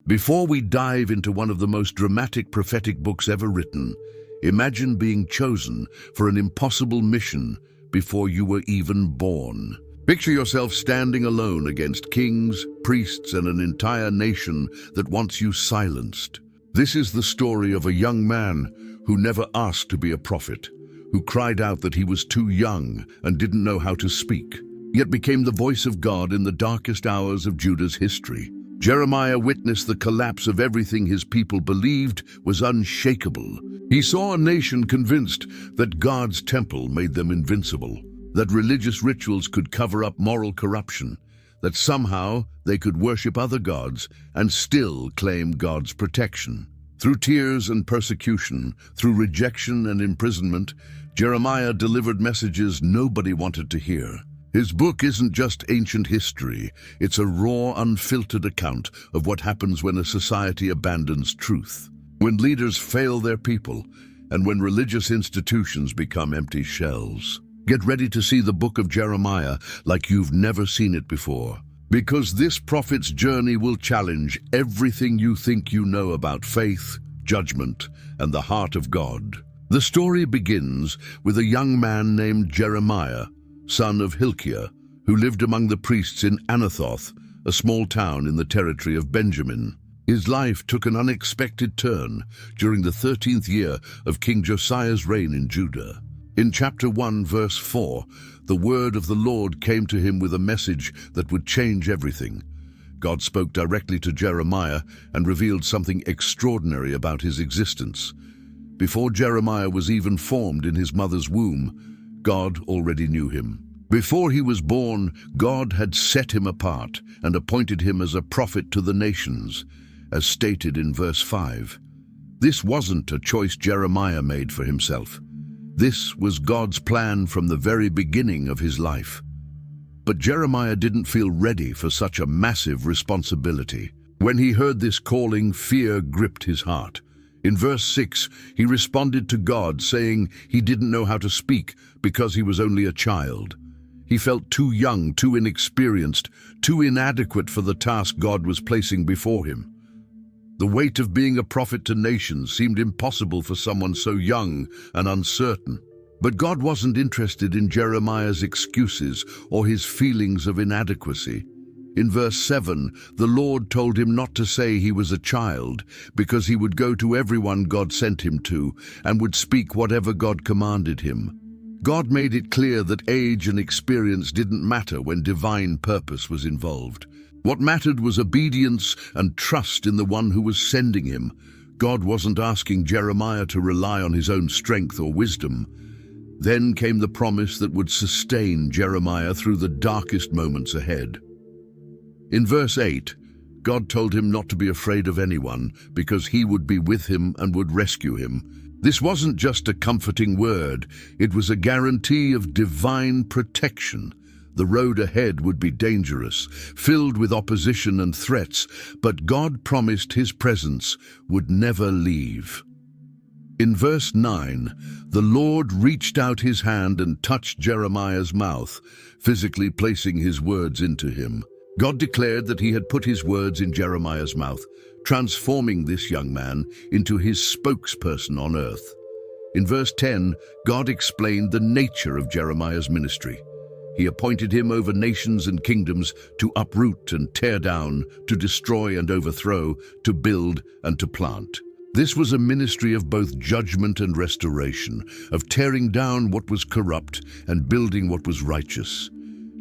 Before we dive into one of the most dramatic prophetic books ever written, imagine being chosen for an impossible mission before you were even born. Picture yourself standing alone against kings, priests, and an entire nation that wants you silenced. This is the story of a young man who never asked to be a prophet, who cried out that he was too young and didn't know how to speak, yet became the voice of God in the darkest hours of Judah's history. Jeremiah witnessed the collapse of everything his people believed was unshakable. He saw a nation convinced that God's temple made them invincible, that religious rituals could cover up moral corruption, that somehow they could worship other gods and still claim God's protection. Through tears and persecution, through rejection and imprisonment, Jeremiah delivered messages nobody wanted to hear. His book isn't just ancient history, it's a raw, unfiltered account of what happens when a society abandons truth, when leaders fail their people, and when religious institutions become empty shells. Get ready to see the book of Jeremiah like you've never seen it before, because this prophet's journey will challenge everything you think you know about faith, judgment, and the heart of God. The story begins with a young man named Jeremiah, son of Hilkiah, who lived among the priests in Anathoth, a small town in the territory of Benjamin. His life took an unexpected turn during the 13th year of King Josiah's reign in Judah. In chapter 1, verse 4, the word of the Lord came to him with a message that would change everything. God spoke directly to Jeremiah and revealed something extraordinary about his existence. Before Jeremiah was even formed in his mother's womb, God already knew him. Before he was born, God had set him apart and appointed him as a prophet to the nations, as stated in verse 5. This wasn't a choice Jeremiah made for himself. This was God's plan from the very beginning of his life. But Jeremiah didn't feel ready for such a massive responsibility. When he heard this calling, fear gripped his heart. In verse 6, he responded to God, saying he didn't know how to speak because he was only a child. He felt too young, too inexperienced, too inadequate for the task God was placing before him. The weight of being a prophet to nations seemed impossible for someone so young and uncertain. But God wasn't interested in Jeremiah's excuses or his feelings of inadequacy. In verse 7, the Lord told him not to say he was a child, because he would go to everyone God sent him to and would speak whatever God commanded him. God made it clear that age and experience didn't matter when divine purpose was involved. What mattered was obedience and trust in the one who was sending him. God wasn't asking Jeremiah to rely on his own strength or wisdom. Then came the promise that would sustain Jeremiah through the darkest moments ahead. In verse 8, God told him not to be afraid of anyone because he would be with him and would rescue him. This wasn't just a comforting word, it was a guarantee of divine protection. The road ahead would be dangerous, filled with opposition and threats, but God promised his presence would never leave. In verse 9, the Lord reached out his hand and touched Jeremiah's mouth, physically placing his words into him. God declared that he had put his words in Jeremiah's mouth, transforming this young man into his spokesperson on earth. In verse 10, God explained the nature of Jeremiah's ministry. He appointed him over nations and kingdoms to uproot and tear down, to destroy and overthrow, to build and to plant. This was a ministry of both judgment and restoration, of tearing down what was corrupt and building what was righteous.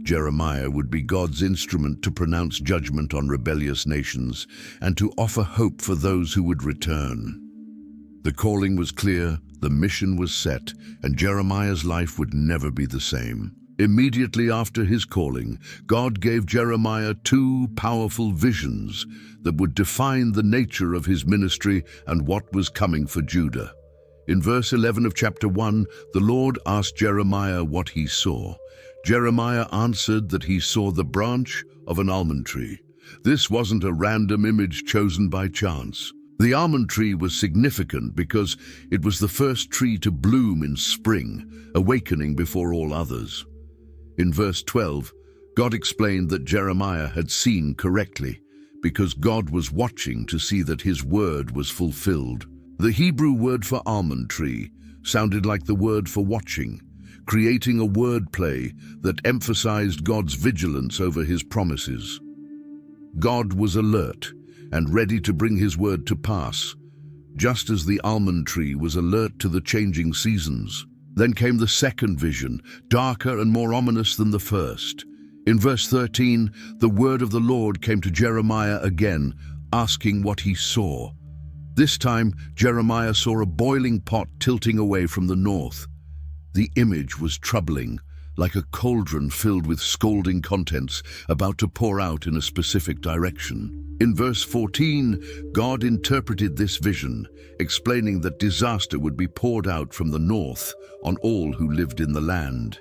Jeremiah would be God's instrument to pronounce judgment on rebellious nations and to offer hope for those who would return. The calling was clear, the mission was set, and Jeremiah's life would never be the same. Immediately after his calling, God gave Jeremiah two powerful visions that would define the nature of his ministry and what was coming for Judah. In verse 11 of chapter 1, the Lord asked Jeremiah what he saw. Jeremiah answered that he saw the branch of an almond tree. This wasn't a random image chosen by chance. The almond tree was significant because it was the first tree to bloom in spring, awakening before all others. In verse 12, God explained that Jeremiah had seen correctly, because God was watching to see that his word was fulfilled. The Hebrew word for almond tree sounded like the word for watching, creating a wordplay that emphasized God's vigilance over his promises. God was alert and ready to bring his word to pass, just as the almond tree was alert to the changing seasons. Then came the second vision, darker and more ominous than the first. In verse 13, the word of the Lord came to Jeremiah again, asking what he saw. This time, Jeremiah saw a boiling pot tilting away from the north. The image was troubling, like a cauldron filled with scalding contents about to pour out in a specific direction. In verse 14, God interpreted this vision, explaining that disaster would be poured out from the north on all who lived in the land.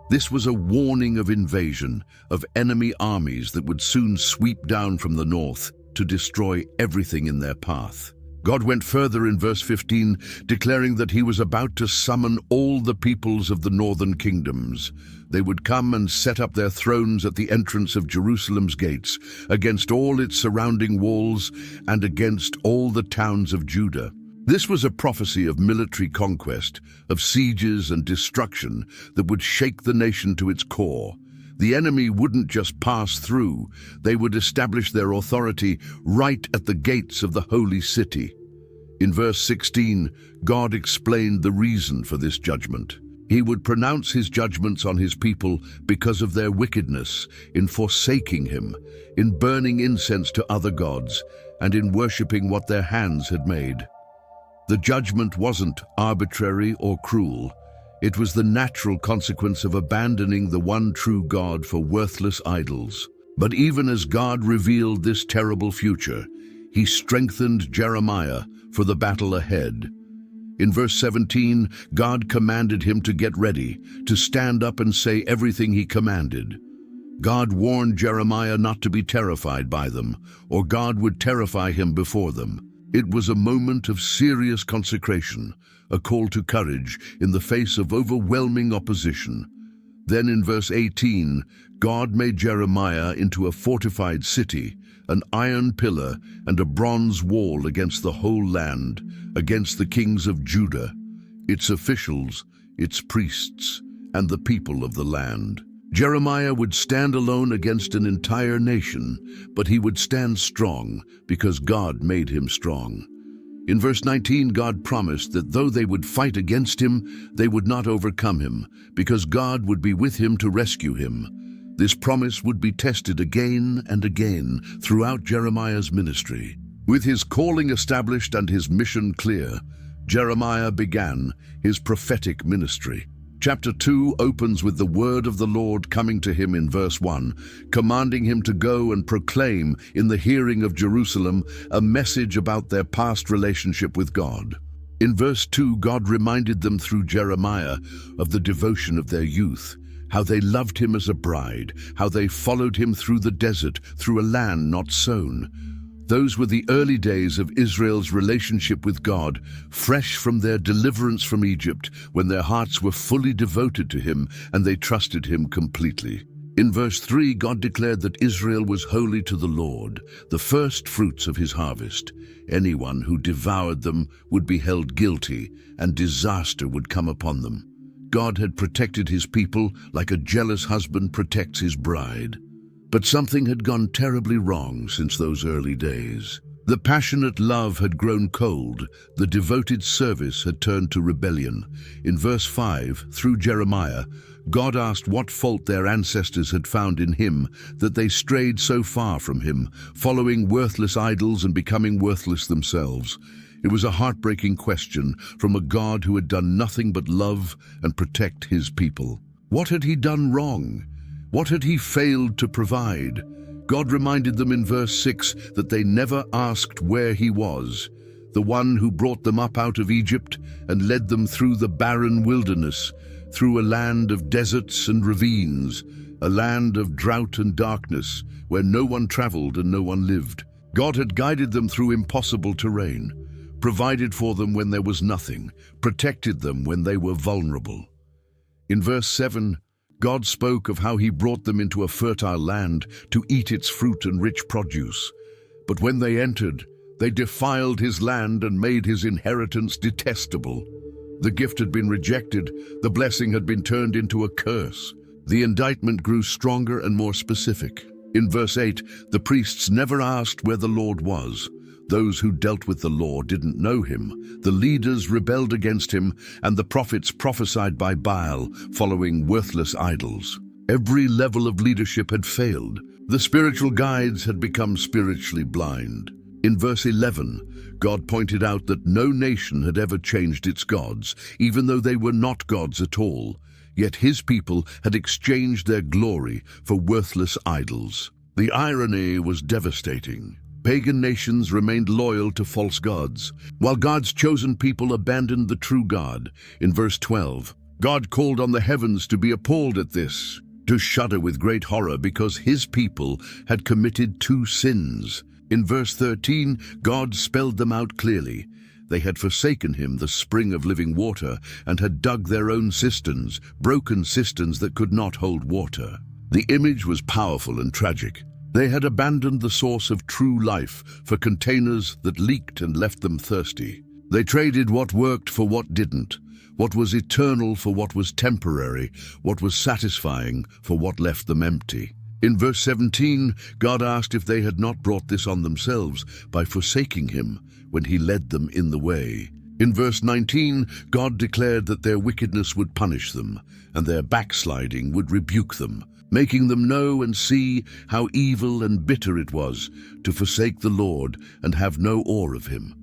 This was a warning of invasion, of enemy armies that would soon sweep down from the north to destroy everything in their path. God went further in verse 15, declaring that he was about to summon all the peoples of the northern kingdoms. They would come and set up their thrones at the entrance of Jerusalem's gates, against all its surrounding walls and against all the towns of Judah. This was a prophecy of military conquest, of sieges and destruction that would shake the nation to its core. The enemy wouldn't just pass through, they would establish their authority right at the gates of the holy city. In verse 16, God explained the reason for this judgment. He would pronounce his judgments on his people because of their wickedness, in forsaking him, in burning incense to other gods, and in worshipping what their hands had made. The judgment wasn't arbitrary or cruel. It was the natural consequence of abandoning the one true God for worthless idols. But even as God revealed this terrible future, he strengthened Jeremiah for the battle ahead. In verse 17, God commanded him to get ready, to stand up and say everything he commanded. God warned Jeremiah not to be terrified by them, or God would terrify him before them. It was a moment of serious consecration, a call to courage in the face of overwhelming opposition. Then in verse 18, God made Jeremiah into a fortified city, an iron pillar and a bronze wall against the whole land, against the kings of Judah, its officials, its priests, and the people of the land. Jeremiah would stand alone against an entire nation, but he would stand strong because God made him strong. In verse 19, God promised that though they would fight against him, they would not overcome him, because God would be with him to rescue him. This promise would be tested again and again throughout Jeremiah's ministry. With his calling established and his mission clear, Jeremiah began his prophetic ministry. Chapter 2 opens with the word of the Lord coming to him in verse 1, commanding him to go and proclaim in the hearing of Jerusalem a message about their past relationship with God. In verse 2, God reminded them through Jeremiah of the devotion of their youth, how they loved him as a bride, how they followed him through the desert, through a land not sown. Those were the early days of Israel's relationship with God, fresh from their deliverance from Egypt, when their hearts were fully devoted to him and they trusted him completely. In verse 3, God declared that Israel was holy to the Lord, the first fruits of his harvest. Anyone who devoured them would be held guilty, and disaster would come upon them. God had protected his people like a jealous husband protects his bride. But something had gone terribly wrong since those early days. The passionate love had grown cold, the devoted service had turned to rebellion. In verse 5, through Jeremiah, God asked what fault their ancestors had found in him that they strayed so far from him, following worthless idols and becoming worthless themselves. It was a heartbreaking question from a God who had done nothing but love and protect his people. What had he done wrong? What had he failed to provide? God reminded them in verse 6 that they never asked where he was, the one who brought them up out of Egypt and led them through the barren wilderness, through a land of deserts and ravines, a land of drought and darkness, where no one traveled and no one lived. God had guided them through impossible terrain, provided for them when there was nothing, protected them when they were vulnerable. In verse 7, God spoke of how he brought them into a fertile land to eat its fruit and rich produce. But when they entered, they defiled his land and made his inheritance detestable. The gift had been rejected, the blessing had been turned into a curse. The indictment grew stronger and more specific. In verse 8, the priests never asked where the Lord was. Those who dealt with the law didn't know him. The leaders rebelled against him, and the prophets prophesied by Baal, following worthless idols. Every level of leadership had failed. The spiritual guides had become spiritually blind. In verse 11, God pointed out that no nation had ever changed its gods, even though they were not gods at all. Yet his people had exchanged their glory for worthless idols. The irony was devastating. Pagan nations remained loyal to false gods, while God's chosen people abandoned the true God. In verse 12, God called on the heavens to be appalled at this, to shudder with great horror because his people had committed two sins. In verse 13, God spelled them out clearly. They had forsaken him, the spring of living water, and had dug their own cisterns, broken cisterns that could not hold water. The image was powerful and tragic. They had abandoned the source of true life for containers that leaked and left them thirsty. They traded what worked for what didn't, what was eternal for what was temporary, what was satisfying for what left them empty. In verse 17, God asked if they had not brought this on themselves by forsaking him when he led them in the way. In verse 19, God declared that their wickedness would punish them, and their backsliding would rebuke them, making them know and see how evil and bitter it was to forsake the Lord and have no awe of him.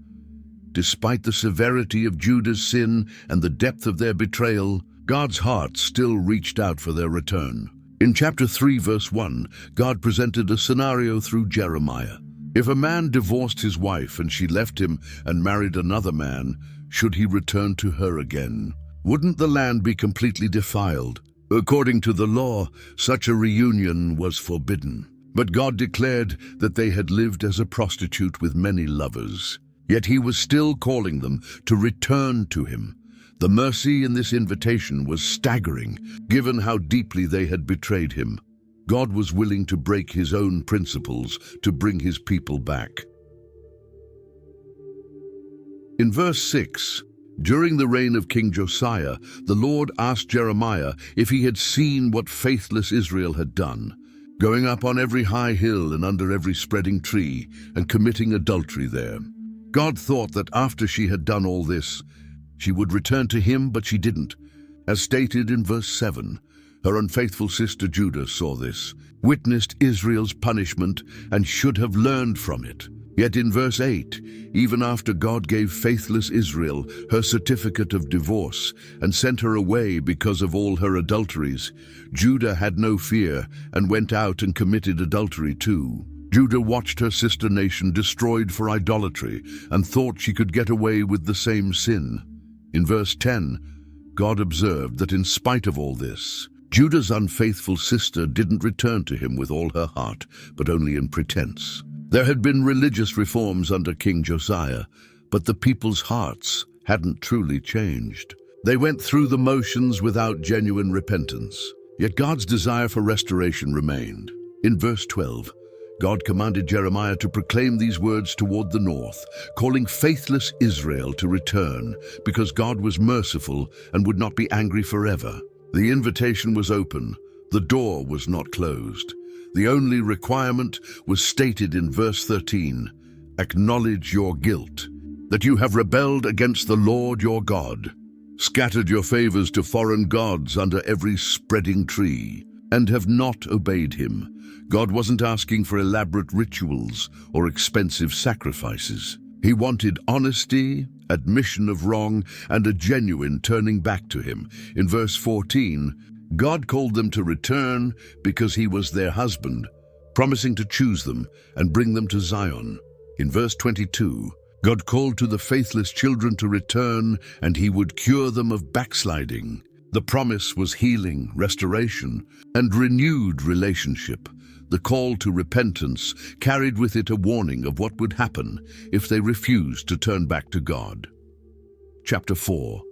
Despite the severity of Judah's sin and the depth of their betrayal, God's heart still reached out for their return. In chapter 3, verse 1, God presented a scenario through Jeremiah. If a man divorced his wife and she left him and married another man, should he return to her again? Wouldn't the land be completely defiled? According to the law, such a reunion was forbidden. But God declared that they had lived as a prostitute with many lovers. Yet he was still calling them to return to him. The mercy in this invitation was staggering, given how deeply they had betrayed him. God was willing to break his own principles to bring his people back. In verse 6, during the reign of King Josiah, the Lord asked Jeremiah if he had seen what faithless Israel had done, going up on every high hill and under every spreading tree, and committing adultery there. God thought that after she had done all this, she would return to him, but she didn't. As stated in verse 7, her unfaithful sister Judah saw this, witnessed Israel's punishment, and should have learned from it. Yet in verse 8, even after God gave faithless Israel her certificate of divorce and sent her away because of all her adulteries, Judah had no fear and went out and committed adultery too. Judah watched her sister nation destroyed for idolatry and thought she could get away with the same sin. In verse 10, God observed that in spite of all this, Judah's unfaithful sister didn't return to him with all her heart, but only in pretense. There had been religious reforms under King Josiah, but the people's hearts hadn't truly changed. They went through the motions without genuine repentance. Yet God's desire for restoration remained. In verse 12, God commanded Jeremiah to proclaim these words toward the north, calling faithless Israel to return, because God was merciful and would not be angry forever. The invitation was open. The door was not closed. The only requirement was stated in verse 13, acknowledge your guilt, that you have rebelled against the Lord your God, scattered your favors to foreign gods under every spreading tree, and have not obeyed him. God wasn't asking for elaborate rituals or expensive sacrifices. He wanted honesty, admission of wrong, and a genuine turning back to him. In verse 14, God called them to return because he was their husband, promising to choose them and bring them to Zion. In verse 22, God called to the faithless children to return, and he would cure them of backsliding. The promise was healing, restoration, and renewed relationship. The call to repentance carried with it a warning of what would happen if they refused to turn back to God. Chapter 4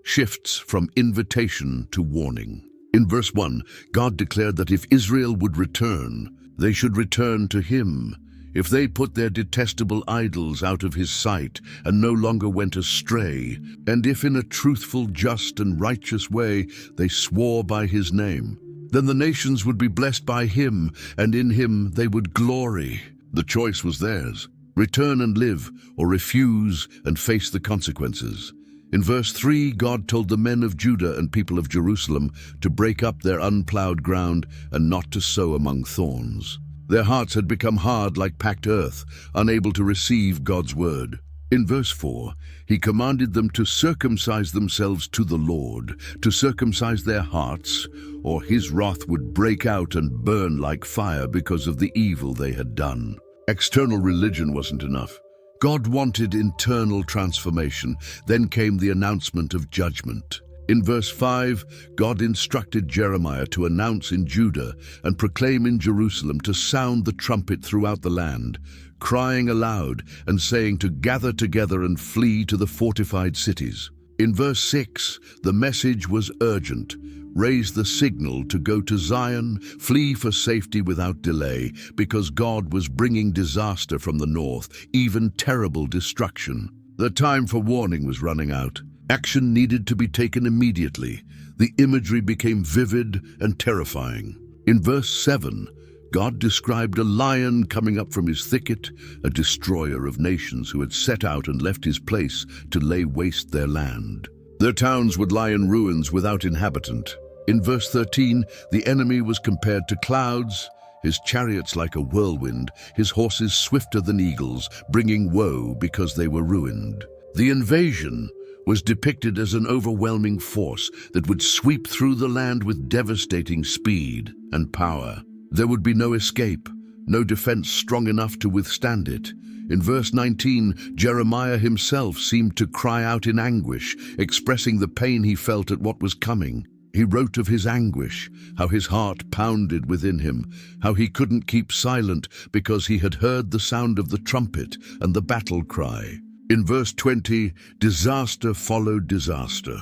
shifts from invitation to warning. In verse 1, God declared that if Israel would return, they should return to him. If they put their detestable idols out of his sight and no longer went astray, and if in a truthful, just, and righteous way they swore by his name, then the nations would be blessed by him, and in him they would glory. The choice was theirs: return and live, or refuse and face the consequences. In verse 3, God told the men of Judah and people of Jerusalem to break up their unplowed ground and not to sow among thorns. Their hearts had become hard like packed earth, unable to receive God's word. In verse 4, he commanded them to circumcise themselves to the Lord, to circumcise their hearts, or his wrath would break out and burn like fire because of the evil they had done. External religion wasn't enough. God wanted internal transformation. Then came the announcement of judgment. In verse 5, God instructed Jeremiah to announce in Judah and proclaim in Jerusalem to sound the trumpet throughout the land, crying aloud and saying to gather together and flee to the fortified cities. In verse 6, the message was urgent. Raise the signal to go to Zion, flee for safety without delay, because God was bringing disaster from the north, even terrible destruction. The time for warning was running out. Action needed to be taken immediately. The imagery became vivid and terrifying. In verse 7, God described a lion coming up from his thicket, a destroyer of nations who had set out and left his place to lay waste their land. Their towns would lie in ruins without inhabitant. In verse 13, the enemy was compared to clouds, his chariots like a whirlwind, his horses swifter than eagles, bringing woe because they were ruined. The invasion was depicted as an overwhelming force that would sweep through the land with devastating speed and power. There would be no escape, no defense strong enough to withstand it. In verse 19, Jeremiah himself seemed to cry out in anguish, expressing the pain he felt at what was coming. He wrote of his anguish, how his heart pounded within him, how he couldn't keep silent because he had heard the sound of the trumpet and the battle cry. In verse 20, disaster followed disaster,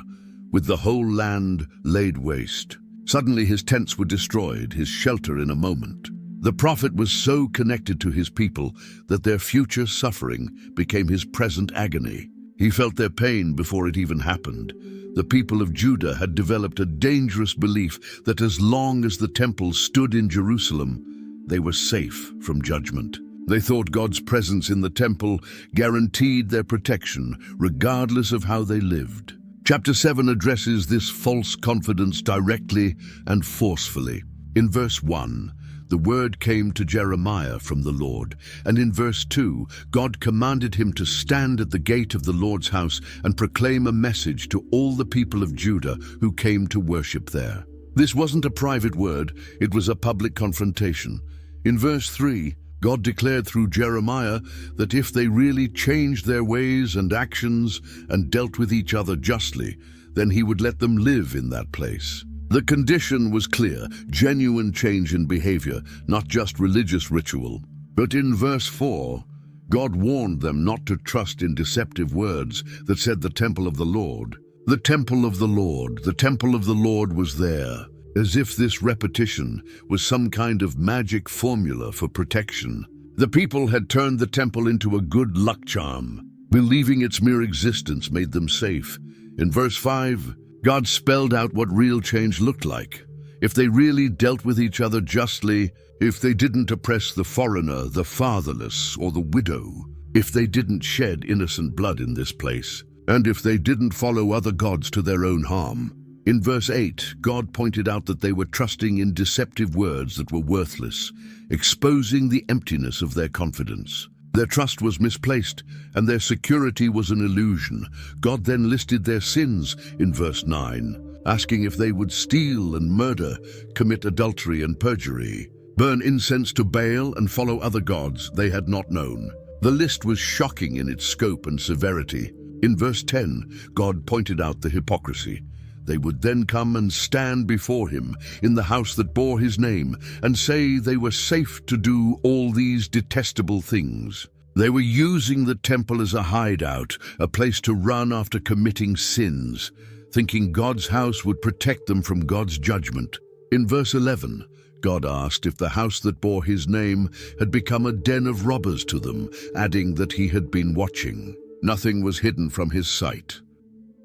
with the whole land laid waste. Suddenly his tents were destroyed, his shelter in a moment. The prophet was so connected to his people that their future suffering became his present agony. He felt their pain before it even happened. The people of Judah had developed a dangerous belief that as long as the temple stood in Jerusalem, they were safe from judgment. They thought God's presence in the temple guaranteed their protection, regardless of how they lived. Chapter 7 addresses this false confidence directly and forcefully. In verse 1, the word came to Jeremiah from the Lord, and in verse 2, God commanded him to stand at the gate of the Lord's house and proclaim a message to all the people of Judah who came to worship there. This wasn't a private word, it was a public confrontation. In verse 3, God declared through Jeremiah that if they really changed their ways and actions and dealt with each other justly, then he would let them live in that place. The condition was clear, genuine change in behavior, not just religious ritual. But in verse 4, God warned them not to trust in deceptive words that said the temple of the Lord. The temple of the Lord, the temple of the Lord was there, as if this repetition was some kind of magic formula for protection. The people had turned the temple into a good luck charm, believing its mere existence made them safe. In verse 5, God spelled out what real change looked like. If they really dealt with each other justly, if they didn't oppress the foreigner, the fatherless, or the widow, if they didn't shed innocent blood in this place, and if they didn't follow other gods to their own harm. In verse 8, God pointed out that they were trusting in deceptive words that were worthless, exposing the emptiness of their confidence. Their trust was misplaced, and their security was an illusion. God then listed their sins in verse 9, asking if they would steal and murder, commit adultery and perjury, burn incense to Baal and follow other gods they had not known. The list was shocking in its scope and severity. In verse 10, God pointed out the hypocrisy. They would then come and stand before him in the house that bore his name and say they were safe to do all these detestable things. They were using the temple as a hideout, a place to run after committing sins. thinking God's house would protect them from God's judgment. In verse 11, God asked if the house that bore his name had become a den of robbers to them, adding that he had been watching. Nothing was hidden from his sight.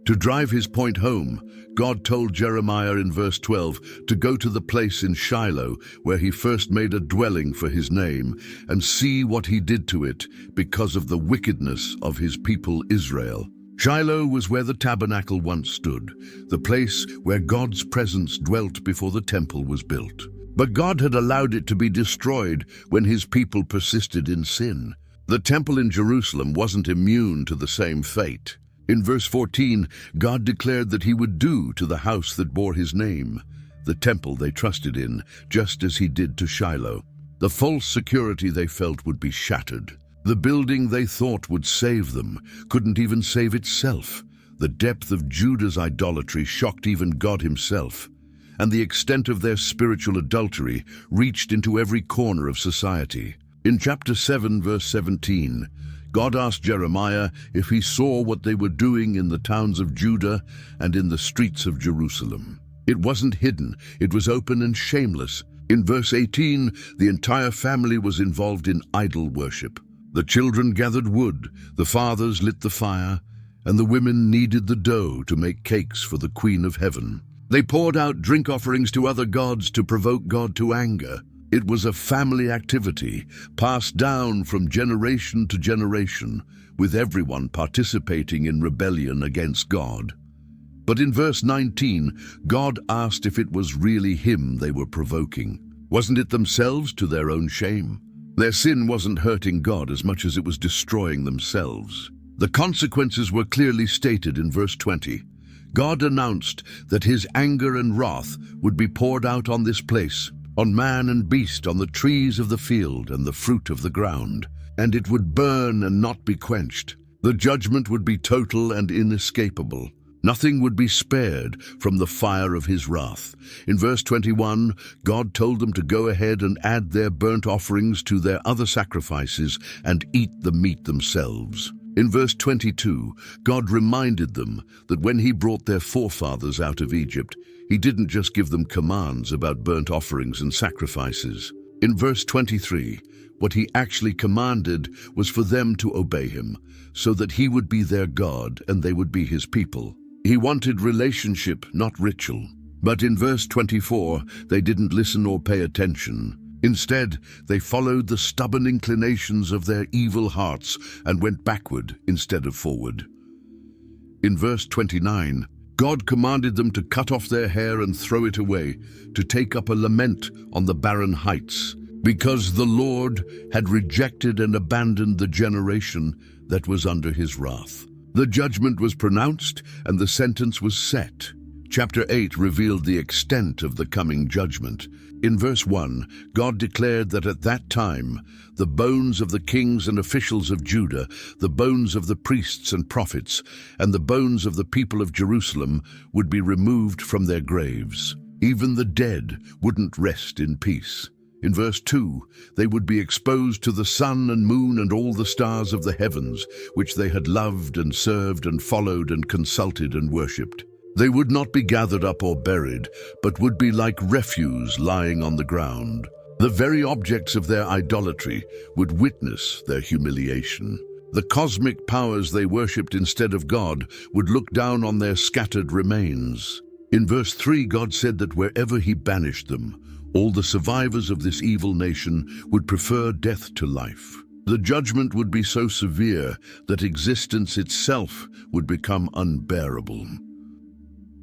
To drive his point home, God told Jeremiah in verse 12 to go to the place in Shiloh where he first made a dwelling for his name and see what he did to it because of the wickedness of his people Israel. Shiloh was where the tabernacle once stood, the place where God's presence dwelt before the temple was built. But God had allowed it to be destroyed when his people persisted in sin. The temple in Jerusalem wasn't immune to the same fate. In verse 14, God declared that he would do to the house that bore his name, the temple they trusted in, just as he did to Shiloh. The false security they felt would be shattered. The building they thought would save them couldn't even save itself. The depth of Judah's idolatry shocked even God himself, and the extent of their spiritual adultery reached into every corner of society. In chapter 7, verse 17, God asked Jeremiah if he saw what they were doing in the towns of Judah and in the streets of Jerusalem. It wasn't hidden, it was open and shameless. In verse 18, the entire family was involved in idol worship. The children gathered wood, the fathers lit the fire, and the women kneaded the dough to make cakes for the Queen of Heaven. They poured out drink offerings to other gods to provoke God to anger. It was a family activity, passed down from generation to generation, with everyone participating in rebellion against God. But in verse 19, God asked if it was really him they were provoking. Wasn't it themselves to their own shame? Their sin wasn't hurting God as much as it was destroying themselves. The consequences were clearly stated in verse 20. God announced that his anger and wrath would be poured out on this place, on man and beast, on the trees of the field and the fruit of the ground, and it would burn and not be quenched. The judgment would be total and inescapable. Nothing would be spared from the fire of his wrath. In verse 21, God told them to go ahead and add their burnt offerings to their other sacrifices and eat the meat themselves. In verse 22, God reminded them that when he brought their forefathers out of Egypt, he didn't just give them commands about burnt offerings and sacrifices. In verse 23, what he actually commanded was for them to obey him, so that he would be their God and they would be his people. He wanted relationship, not ritual. But in verse 24, they didn't listen or pay attention. Instead, they followed the stubborn inclinations of their evil hearts and went backward instead of forward. In verse 29, God commanded them to cut off their hair and throw it away, to take up a lament on the barren heights, because the Lord had rejected and abandoned the generation that was under his wrath. The judgment was pronounced and the sentence was set. Chapter 8 revealed the extent of the coming judgment. In verse 1, God declared that at that time, the bones of the kings and officials of Judah, the bones of the priests and prophets, and the bones of the people of Jerusalem would be removed from their graves. Even the dead wouldn't rest in peace. In verse 2, they would be exposed to the sun and moon and all the stars of the heavens, which they had loved and served and followed and consulted and worshipped. They would not be gathered up or buried, but would be like refuse lying on the ground. The very objects of their idolatry would witness their humiliation. The cosmic powers they worshipped instead of God would look down on their scattered remains. In verse 3, God said that wherever he banished them, all the survivors of this evil nation would prefer death to life. The judgment would be so severe that existence itself would become unbearable.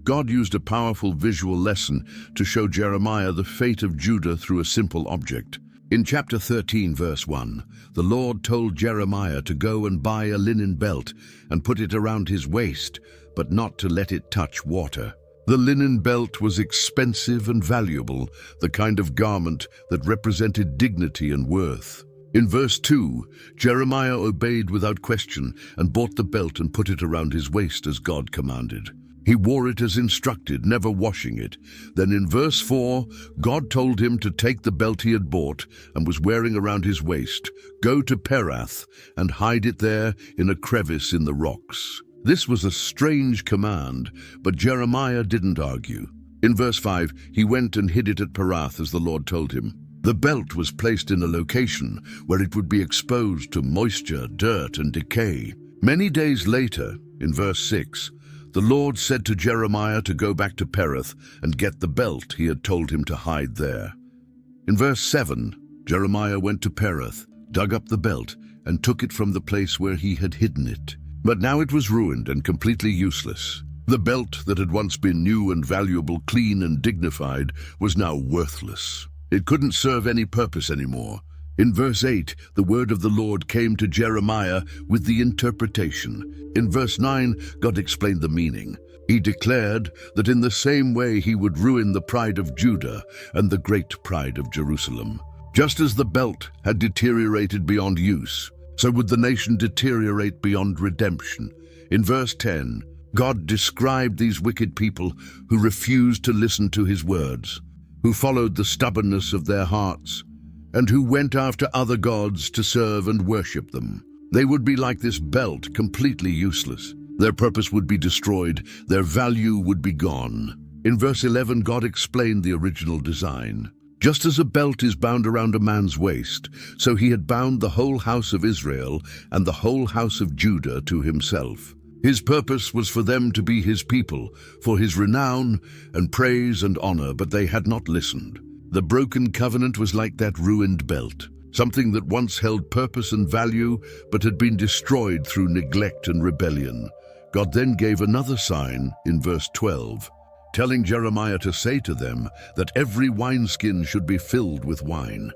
God used a powerful visual lesson to show Jeremiah the fate of Judah through a simple object. In chapter 13, verse 1, the Lord told Jeremiah to go and buy a linen belt and put it around his waist, but not to let it touch water. The linen belt was expensive and valuable, the kind of garment that represented dignity and worth. In verse 2, Jeremiah obeyed without question and bought the belt and put it around his waist as God commanded. He wore it as instructed, never washing it. Then in verse 4, God told him to take the belt he had bought and was wearing around his waist, go to Perath and hide it there in a crevice in the rocks. This was a strange command, but Jeremiah didn't argue. In verse 5, he went and hid it at Perath as the Lord told him. The belt was placed in a location where it would be exposed to moisture, dirt, and decay. Many days later, in verse 6, the Lord said to Jeremiah to go back to Perath and get the belt he had told him to hide there. In verse 7, Jeremiah went to Perath, dug up the belt, and took it from the place where he had hidden it. But now it was ruined and completely useless. The belt that had once been new and valuable, clean and dignified, was now worthless. It couldn't serve any purpose anymore. In verse 8, the word of the Lord came to Jeremiah with the interpretation. In verse 9, God explained the meaning. He declared that in the same way he would ruin the pride of Judah and the great pride of Jerusalem. Just as the belt had deteriorated beyond use, so would the nation deteriorate beyond redemption. In verse 10, God described these wicked people who refused to listen to his words, who followed the stubbornness of their hearts, and who went after other gods to serve and worship them. They would be like this belt, completely useless. Their purpose would be destroyed, their value would be gone. In verse 11, God explained the original design. Just as a belt is bound around a man's waist, so he had bound the whole house of Israel and the whole house of Judah to himself. His purpose was for them to be his people, for his renown and praise and honor, but they had not listened. The broken covenant was like that ruined belt, something that once held purpose and value, but had been destroyed through neglect and rebellion. God then gave another sign in verse 12, telling Jeremiah to say to them that every wineskin should be filled with wine.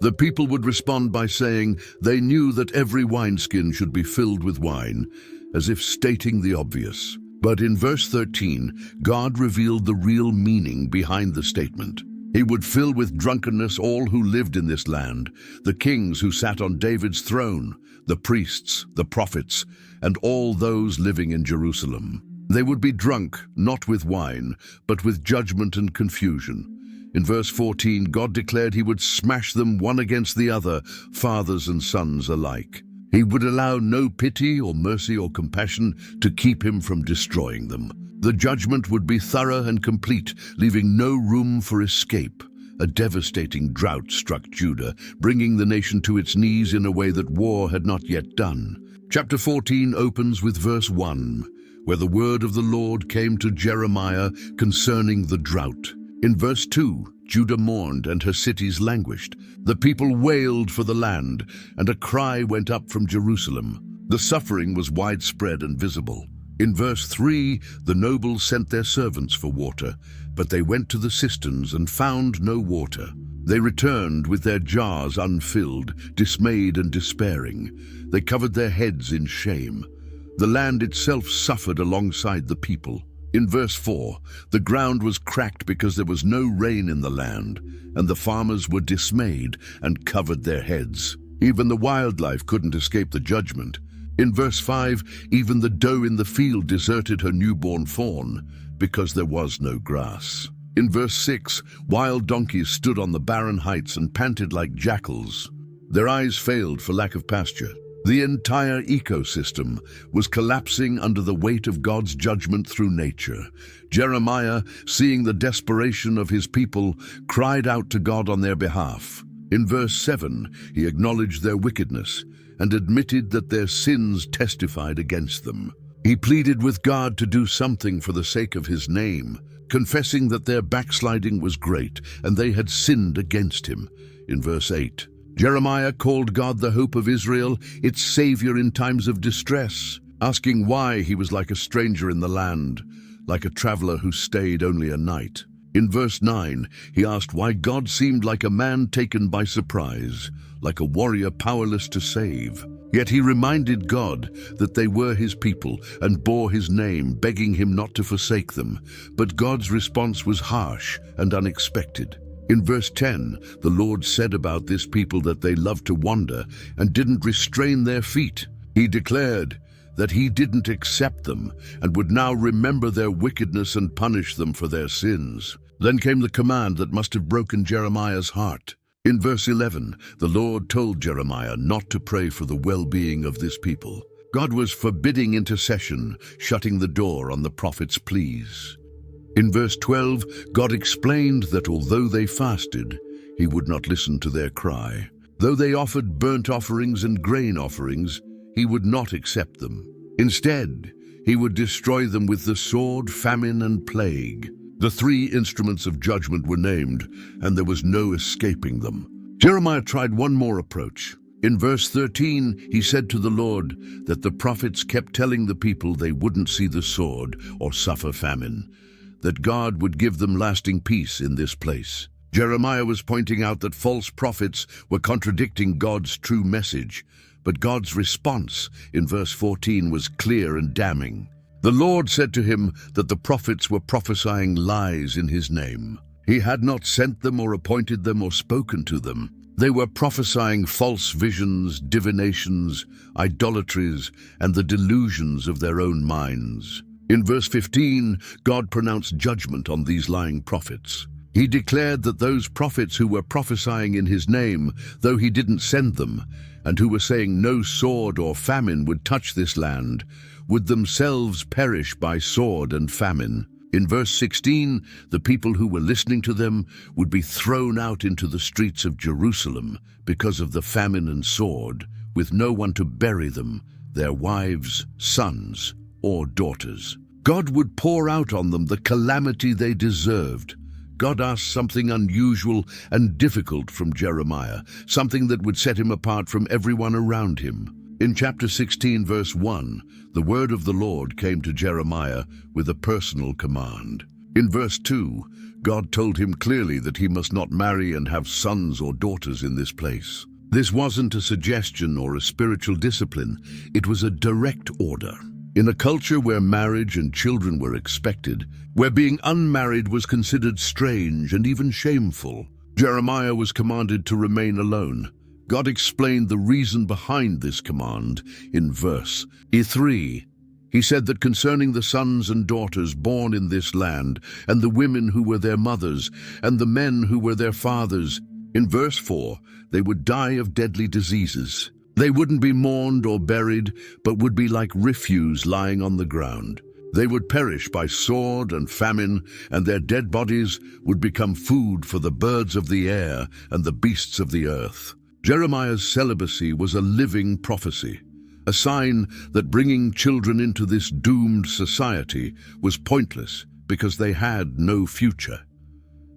The people would respond by saying they knew that every wineskin should be filled with wine, as if stating the obvious. But in verse 13, God revealed the real meaning behind the statement. He would fill with drunkenness all who lived in this land, the kings who sat on David's throne, the priests, the prophets, and all those living in Jerusalem. They would be drunk, not with wine, but with judgment and confusion. In verse 14, God declared he would smash them one against the other, fathers and sons alike. He would allow no pity or mercy or compassion to keep him from destroying them. The judgment would be thorough and complete, leaving no room for escape. A devastating drought struck Judah, bringing the nation to its knees in a way that war had not yet done. Chapter 14 opens with verse 1, where the word of the Lord came to Jeremiah concerning the drought. In verse 2, Judah mourned and her cities languished. The people wailed for the land, and a cry went up from Jerusalem. The suffering was widespread and visible. In verse 3, the nobles sent their servants for water, but they went to the cisterns and found no water. They returned with their jars unfilled, dismayed and despairing. They covered their heads in shame. The land itself suffered alongside the people. In verse 4, the ground was cracked because there was no rain in the land, and the farmers were dismayed and covered their heads. Even the wildlife couldn't escape the judgment. In verse 5, even the doe in the field deserted her newborn fawn because there was no grass. In verse 6, wild donkeys stood on the barren heights and panted like jackals. Their eyes failed for lack of pasture. The entire ecosystem was collapsing under the weight of God's judgment through nature. Jeremiah, seeing the desperation of his people, cried out to God on their behalf. In verse 7, he acknowledged their wickedness and admitted that their sins testified against them. He pleaded with God to do something for the sake of his name, confessing that their backsliding was great and they had sinned against him. In verse 8, Jeremiah called God the hope of Israel, its savior in times of distress, asking why he was like a stranger in the land, like a traveler who stayed only a night. In verse 9, he asked why God seemed like a man taken by surprise, like a warrior powerless to save. Yet he reminded God that they were his people and bore his name, begging him not to forsake them. But God's response was harsh and unexpected. In verse 10, the Lord said about this people that they loved to wander and didn't restrain their feet. He declared that he didn't accept them and would now remember their wickedness and punish them for their sins. Then came the command that must have broken Jeremiah's heart. In verse 11, the Lord told Jeremiah not to pray for the well-being of this people. God was forbidding intercession, shutting the door on the prophet's pleas. In verse 12, God explained that although they fasted, he would not listen to their cry. Though they offered burnt offerings and grain offerings, he would not accept them. Instead, he would destroy them with the sword, famine, and plague. The three instruments of judgment were named, and there was no escaping them. Jeremiah tried one more approach. In verse 13, he said to the Lord that the prophets kept telling the people they wouldn't see the sword or suffer famine, that God would give them lasting peace in this place. Jeremiah was pointing out that false prophets were contradicting God's true message, but God's response in verse 14 was clear and damning. The Lord said to him that the prophets were prophesying lies in his name. He had not sent them or appointed them or spoken to them. They were prophesying false visions, divinations, idolatries, and the delusions of their own minds. In verse 15, God pronounced judgment on these lying prophets. He declared that those prophets who were prophesying in his name, though he didn't send them, and who were saying no sword or famine would touch this land, would themselves perish by sword and famine. In verse 16, the people who were listening to them would be thrown out into the streets of Jerusalem because of the famine and sword, with no one to bury them, their wives, sons, or daughters. God would pour out on them the calamity they deserved. God asked something unusual and difficult from Jeremiah, something that would set him apart from everyone around him. In chapter 16, verse 1, the word of the Lord came to Jeremiah with a personal command. In verse 2, God told him clearly that he must not marry and have sons or daughters in this place. This wasn't a suggestion or a spiritual discipline, it was a direct order. In a culture where marriage and children were expected, where being unmarried was considered strange and even shameful, Jeremiah was commanded to remain alone. God explained the reason behind this command in verse 3. He said that concerning the sons and daughters born in this land, and the women who were their mothers, and the men who were their fathers, in verse 4, they would die of deadly diseases. They wouldn't be mourned or buried, but would be like refuse lying on the ground. They would perish by sword and famine, and their dead bodies would become food for the birds of the air and the beasts of the earth. Jeremiah's celibacy was a living prophecy, a sign that bringing children into this doomed society was pointless because they had no future.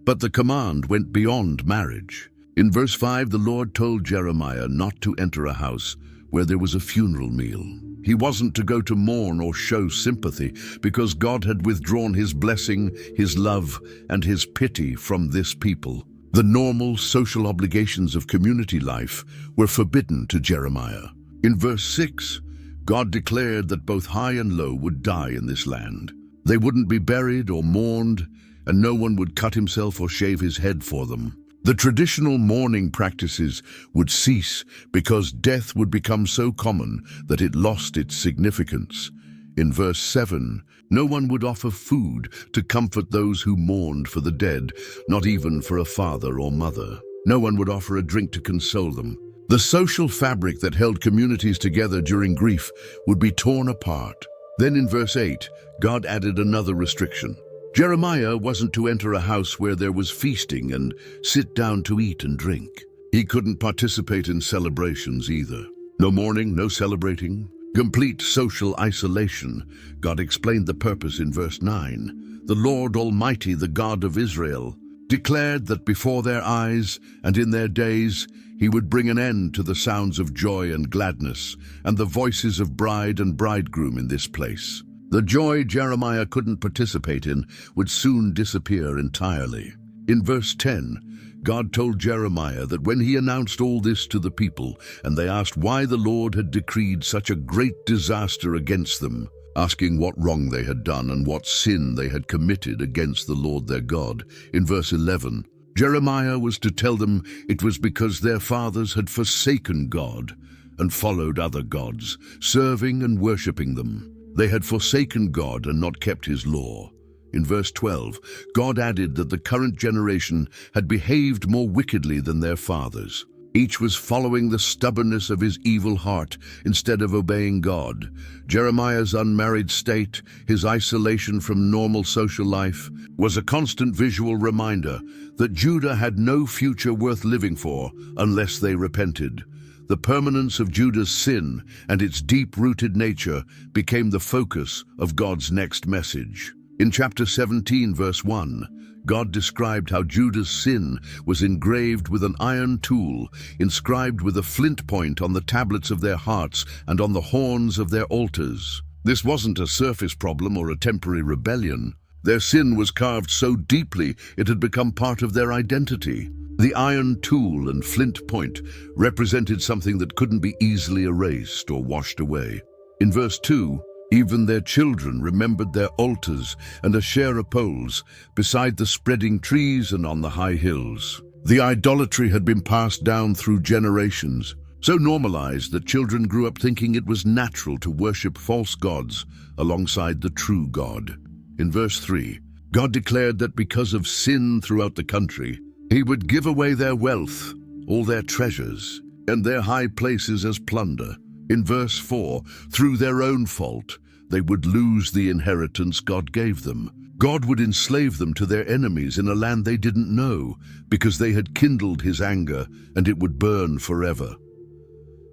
But the command went beyond marriage. In verse 5, the Lord told Jeremiah not to enter a house where there was a funeral meal. He wasn't to go to mourn or show sympathy because God had withdrawn his blessing, his love, and his pity from this people. The normal social obligations of community life were forbidden to Jeremiah. In verse 6, God declared that both high and low would die in this land. They wouldn't be buried or mourned, and no one would cut himself or shave his head for them. The traditional mourning practices would cease because death would become so common that it lost its significance. In verse 7, no one would offer food to comfort those who mourned for the dead, not even for a father or mother. No one would offer a drink to console them. The social fabric that held communities together during grief would be torn apart. Then in verse 8, God added another restriction. Jeremiah wasn't to enter a house where there was feasting and sit down to eat and drink. He couldn't participate in celebrations either. No mourning, no celebrating. Complete social isolation. God explained the purpose in verse 9. The Lord Almighty, the God of Israel, declared that before their eyes and in their days he would bring an end to the sounds of joy and gladness and the voices of bride and bridegroom in this place. The joy Jeremiah couldn't participate in would soon disappear entirely. In verse 10, God told Jeremiah that when he announced all this to the people, and they asked why the Lord had decreed such a great disaster against them, asking what wrong they had done and what sin they had committed against the Lord their God, in verse 11, Jeremiah was to tell them it was because their fathers had forsaken God and followed other gods, serving and worshipping them. They had forsaken God and not kept his law. In verse 12, God added that the current generation had behaved more wickedly than their fathers. Each was following the stubbornness of his evil heart instead of obeying God. Jeremiah's unmarried state, his isolation from normal social life, was a constant visual reminder that Judah had no future worth living for unless they repented. The permanence of Judah's sin and its deep-rooted nature became the focus of God's next message. In chapter 17, verse 1, God described how Judah's sin was engraved with an iron tool, inscribed with a flint point on the tablets of their hearts and on the horns of their altars. This wasn't a surface problem or a temporary rebellion. Their sin was carved so deeply it had become part of their identity. The iron tool and flint point represented something that couldn't be easily erased or washed away. In verse 2, even their children remembered their altars and Asherah poles beside the spreading trees and on the high hills. The idolatry had been passed down through generations, so normalized that children grew up thinking it was natural to worship false gods alongside the true God. In verse 3, God declared that because of sin throughout the country, He would give away their wealth, all their treasures, and their high places as plunder. In verse 4, through their own fault, they would lose the inheritance God gave them. God would enslave them to their enemies in a land they didn't know, because they had kindled His anger, and it would burn forever.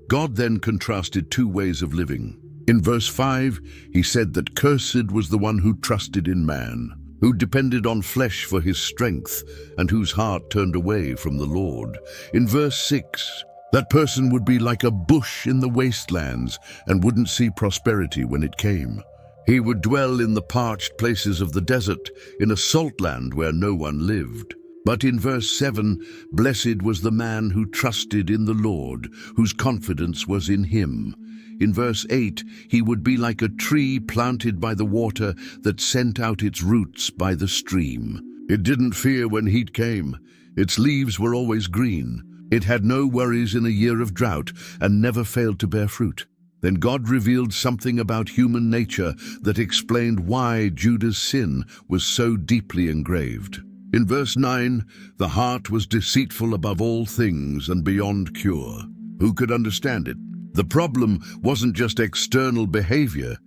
God then contrasted two ways of living. In verse 5, He said that cursed was the one who trusted in man, who depended on flesh for his strength, and whose heart turned away from the Lord. In verse 6, that person would be like a bush in the wastelands and wouldn't see prosperity when it came. He would dwell in the parched places of the desert, in a salt land where no one lived. But in verse 7, blessed was the man who trusted in the Lord, whose confidence was in Him. In verse 8, he would be like a tree planted by the water that sent out its roots by the stream. It didn't fear when heat came. Its leaves were always green. It had no worries in a year of drought and never failed to bear fruit. Then God revealed something about human nature that explained why Judah's sin was so deeply engraved. In verse 9, the heart was deceitful above all things and beyond cure. Who could understand it? The problem wasn't just external behavior,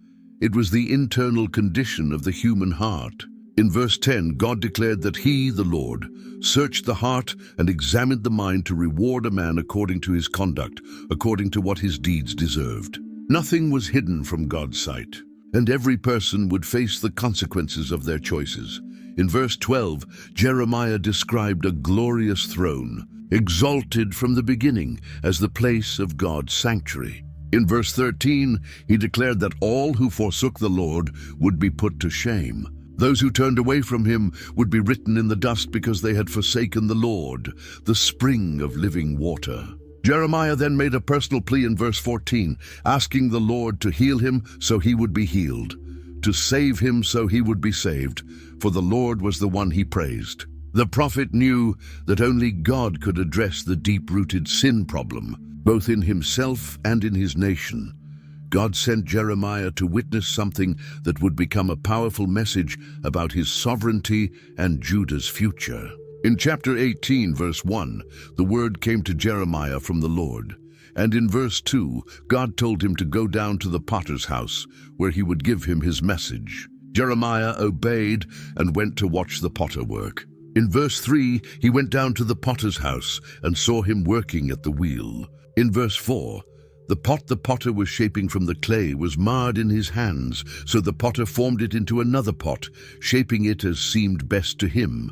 it was the internal condition of the human heart. In verse 10, God declared that He, the Lord, searched the heart and examined the mind to reward a man according to his conduct, according to what his deeds deserved. Nothing was hidden from God's sight, and every person would face the consequences of their choices. In verse 12, Jeremiah described a glorious throne, exalted from the beginning as the place of God's sanctuary. In verse 13, he declared that all who forsook the Lord would be put to shame. Those who turned away from Him would be written in the dust because they had forsaken the Lord, the spring of living water. Jeremiah then made a personal plea in verse 14, asking the Lord to heal him so he would be healed, to save him so he would be saved, for the Lord was the one he praised. The prophet knew that only God could address the deep-rooted sin problem, both in himself and in his nation. God sent Jeremiah to witness something that would become a powerful message about His sovereignty and Judah's future. In chapter 18, verse 1, the word came to Jeremiah from the Lord. And in verse 2, God told him to go down to the potter's house, where He would give him His message. Jeremiah obeyed and went to watch the potter work. In verse 3, he went down to the potter's house and saw him working at the wheel. In verse 4, the pot the potter was shaping from the clay was marred in his hands, so the potter formed it into another pot, shaping it as seemed best to him.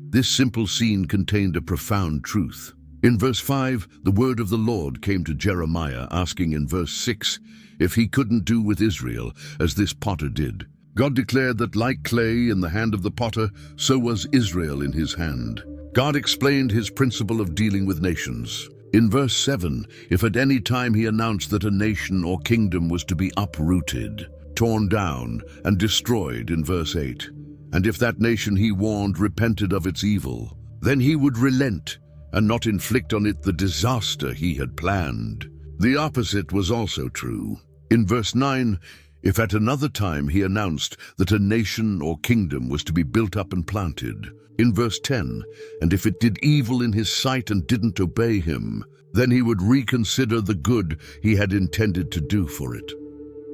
This simple scene contained a profound truth. In verse 5, the word of the Lord came to Jeremiah, asking in verse 6 if he couldn't do with Israel as this potter did. God declared that like clay in the hand of the potter, so was Israel in His hand. God explained His principle of dealing with nations. In verse 7, if at any time He announced that a nation or kingdom was to be uprooted, torn down, and destroyed in verse 8, and if that nation He warned repented of its evil, then He would relent and not inflict on it the disaster He had planned. The opposite was also true. In verse 9, if at another time he announced that a nation or kingdom was to be built up and planted. In verse 10, and if it did evil in his sight and didn't obey him, then he would reconsider the good he had intended to do for it.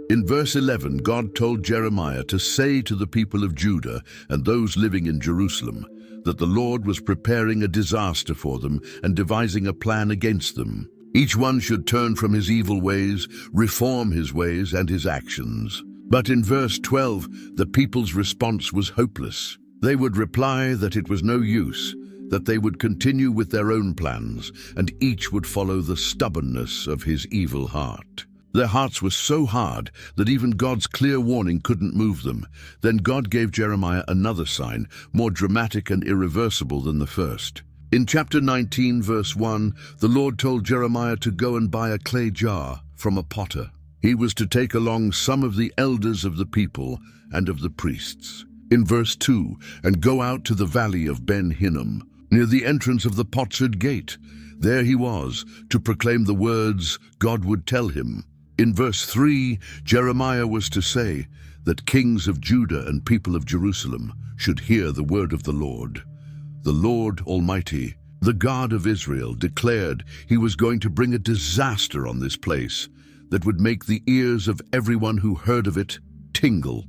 In verse 11, God told Jeremiah to say to the people of Judah and those living in Jerusalem that the Lord was preparing a disaster for them and devising a plan against them. Each one should turn from his evil ways, reform his ways and his actions. But in verse 12, the people's response was hopeless. They would reply that it was no use, that they would continue with their own plans, and each would follow the stubbornness of his evil heart. Their hearts were so hard that even God's clear warning couldn't move them. Then God gave Jeremiah another sign, more dramatic and irreversible than the first. In chapter 19, verse 1, the Lord told Jeremiah to go and buy a clay jar from a potter. He was to take along some of the elders of the people and of the priests. In verse 2, and go out to the valley of Ben Hinnom, near the entrance of the potsherd gate. There he was, to proclaim the words God would tell him. In verse 3, Jeremiah was to say that kings of Judah and people of Jerusalem should hear the word of the Lord. The Lord Almighty, the God of Israel, declared he was going to bring a disaster on this place that would make the ears of everyone who heard of it tingle.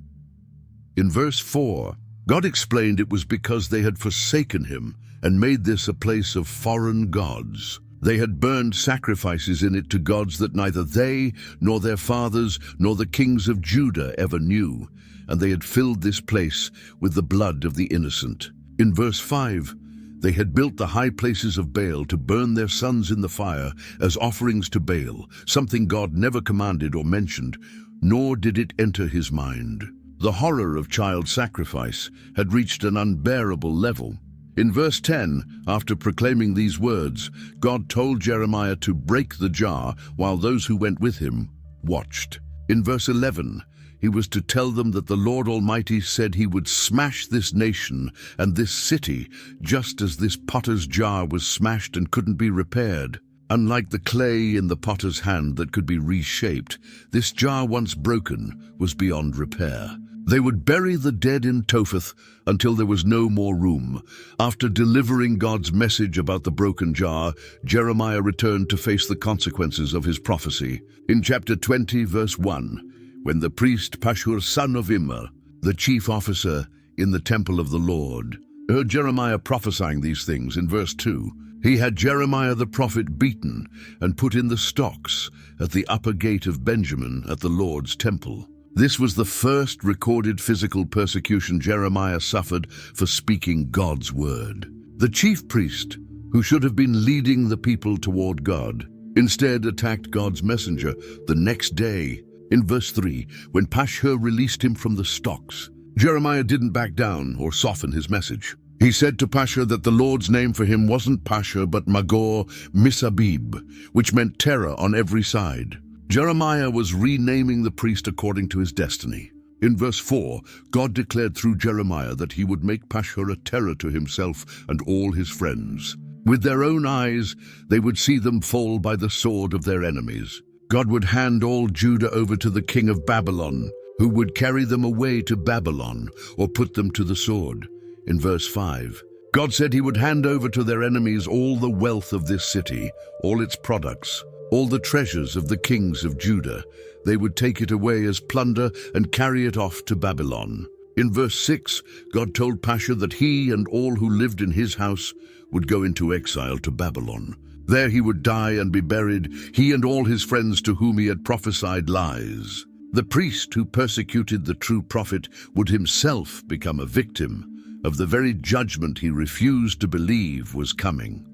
In verse 4, God explained it was because they had forsaken him and made this a place of foreign gods. They had burned sacrifices in it to gods that neither they, nor their fathers, nor the kings of Judah ever knew, and they had filled this place with the blood of the innocent. In verse 5, they had built the high places of Baal to burn their sons in the fire as offerings to Baal, something God never commanded or mentioned, nor did it enter his mind. The horror of child sacrifice had reached an unbearable level. In verse 10, after proclaiming these words, God told Jeremiah to break the jar while those who went with him watched. In verse 11, he was to tell them that the Lord Almighty said he would smash this nation and this city just as this potter's jar was smashed and couldn't be repaired. Unlike the clay in the potter's hand that could be reshaped, this jar once broken was beyond repair. They would bury the dead in Topheth until there was no more room. After delivering God's message about the broken jar, Jeremiah returned to face the consequences of his prophecy. In chapter 20, verse 1, when the priest Pashhur son of Immer, the chief officer in the temple of the Lord, heard Jeremiah prophesying these things, in verse 2, he had Jeremiah the prophet beaten and put in the stocks at the upper gate of Benjamin at the Lord's temple. This was the first recorded physical persecution Jeremiah suffered for speaking God's word. The chief priest, who should have been leading the people toward God, instead attacked God's messenger the next day. In verse 3, when Pashhur released him from the stocks, Jeremiah didn't back down or soften his message. He said to Pashhur that the Lord's name for him wasn't Pashhur but Magor Misabib, which meant terror on every side. Jeremiah was renaming the priest according to his destiny. In verse 4, God declared through Jeremiah that he would make Pashhur a terror to himself and all his friends. With their own eyes, they would see them fall by the sword of their enemies. God would hand all Judah over to the king of Babylon, who would carry them away to Babylon or put them to the sword. In verse 5, God said he would hand over to their enemies all the wealth of this city, all its products, all the treasures of the kings of Judah. They would take it away as plunder and carry it off to Babylon. In verse 6, God told Pashhur that he and all who lived in his house would go into exile to Babylon. There he would die and be buried, he and all his friends to whom he had prophesied lies. The priest who persecuted the true prophet would himself become a victim of the very judgment he refused to believe was coming.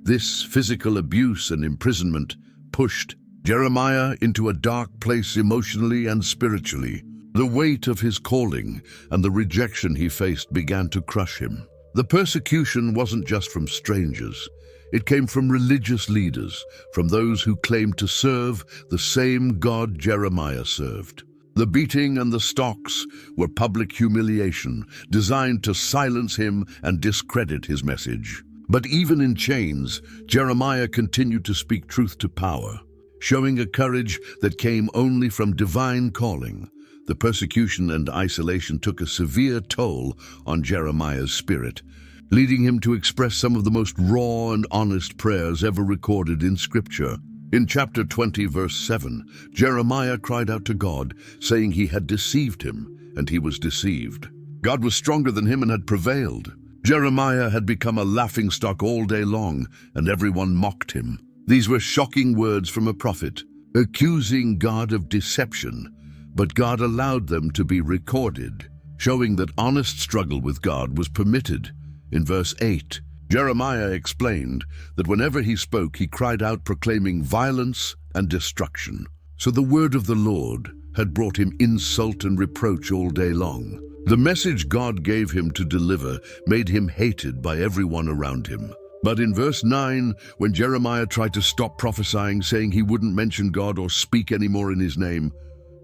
This physical abuse and imprisonment pushed Jeremiah into a dark place emotionally and spiritually. The weight of his calling and the rejection he faced began to crush him. The persecution wasn't just from strangers. It came from religious leaders, from those who claimed to serve the same God Jeremiah served. The beating and the stocks were public humiliation, designed to silence him and discredit his message. But even in chains, Jeremiah continued to speak truth to power. showing a courage that came only from divine calling. The persecution and isolation took a severe toll on Jeremiah's spirit, leading him to express some of the most raw and honest prayers ever recorded in Scripture. In chapter 20, verse 7, Jeremiah cried out to God, saying he had deceived him, and he was deceived. God was stronger than him and had prevailed. Jeremiah had become a laughingstock all day long, and everyone mocked him. These were shocking words from a prophet, accusing God of deception, but God allowed them to be recorded, showing that honest struggle with God was permitted. In verse 8, Jeremiah explained that whenever he spoke, he cried out proclaiming violence and destruction. So the word of the Lord had brought him insult and reproach all day long. The message God gave him to deliver made him hated by everyone around him. But in verse 9, when Jeremiah tried to stop prophesying, saying he wouldn't mention God or speak anymore in his name,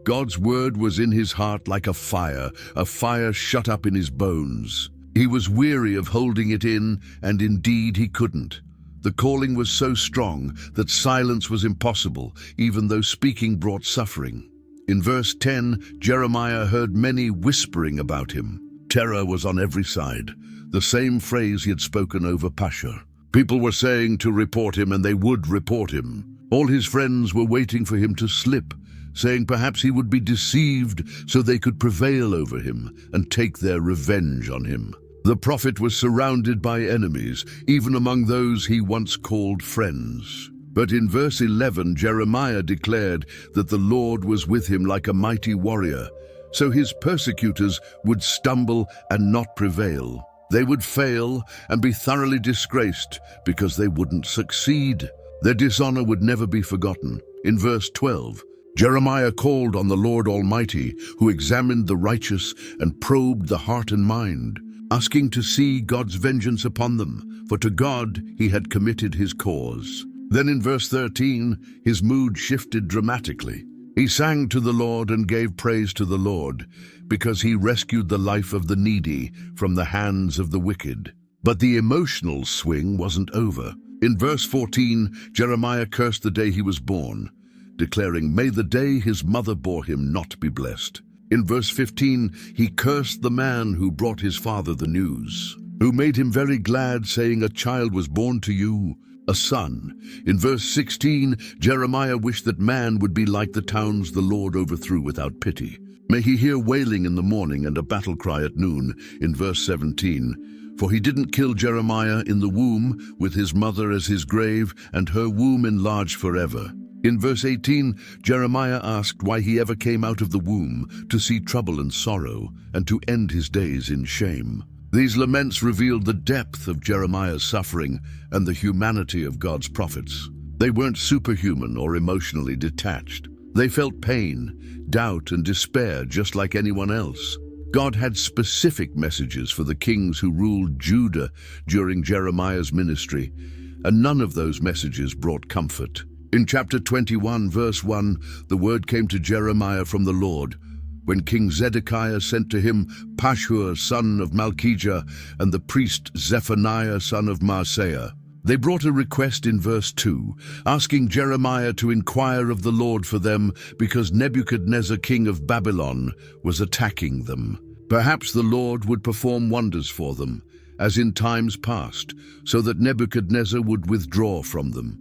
God's word was in his heart like a fire shut up in his bones. He was weary of holding it in, and indeed he couldn't. The calling was so strong that silence was impossible, even though speaking brought suffering. In verse 10, Jeremiah heard many whispering about him. Terror was on every side, the same phrase he had spoken over Pashur. People were saying to report him, and they would report him. All his friends were waiting for him to slip, saying perhaps he would be deceived so they could prevail over him and take their revenge on him. The prophet was surrounded by enemies, even among those he once called friends. But in verse 11, Jeremiah declared that the Lord was with him like a mighty warrior, so his persecutors would stumble and not prevail. They would fail and be thoroughly disgraced because they wouldn't succeed. Their dishonor would never be forgotten. In verse 12, Jeremiah called on the Lord Almighty, who examined the righteous and probed the heart and mind, asking to see God's vengeance upon them, for to God he had committed his cause. Then in verse 13, his mood shifted dramatically. He sang to the Lord and gave praise to the Lord, because he rescued the life of the needy from the hands of the wicked. But the emotional swing wasn't over. In verse 14, Jeremiah cursed the day he was born, declaring, "May the day his mother bore him not be blessed." In verse 15, he cursed the man who brought his father the news, who made him very glad, saying, "A child was born to you, a son." In verse 16, Jeremiah wished that man would be like the towns the Lord overthrew without pity. May he hear wailing in the morning and a battle cry at noon. In verse 17, for he didn't kill Jeremiah in the womb, with his mother as his grave, and her womb enlarged forever. In verse 18, Jeremiah asked why he ever came out of the womb, to see trouble and sorrow, and to end his days in shame. These laments revealed the depth of Jeremiah's suffering and the humanity of God's prophets. They weren't superhuman or emotionally detached. They felt pain, doubt, and despair just like anyone else. God had specific messages for the kings who ruled Judah during Jeremiah's ministry, and none of those messages brought comfort. In chapter 21, verse 1, the word came to Jeremiah from the Lord, when King Zedekiah sent to him Pashur, son of Malchijah, and the priest Zephaniah, son of Maaseiah. They brought a request in verse 2, asking Jeremiah to inquire of the Lord for them, because Nebuchadnezzar, king of Babylon, was attacking them. Perhaps the Lord would perform wonders for them, as in times past, so that Nebuchadnezzar would withdraw from them.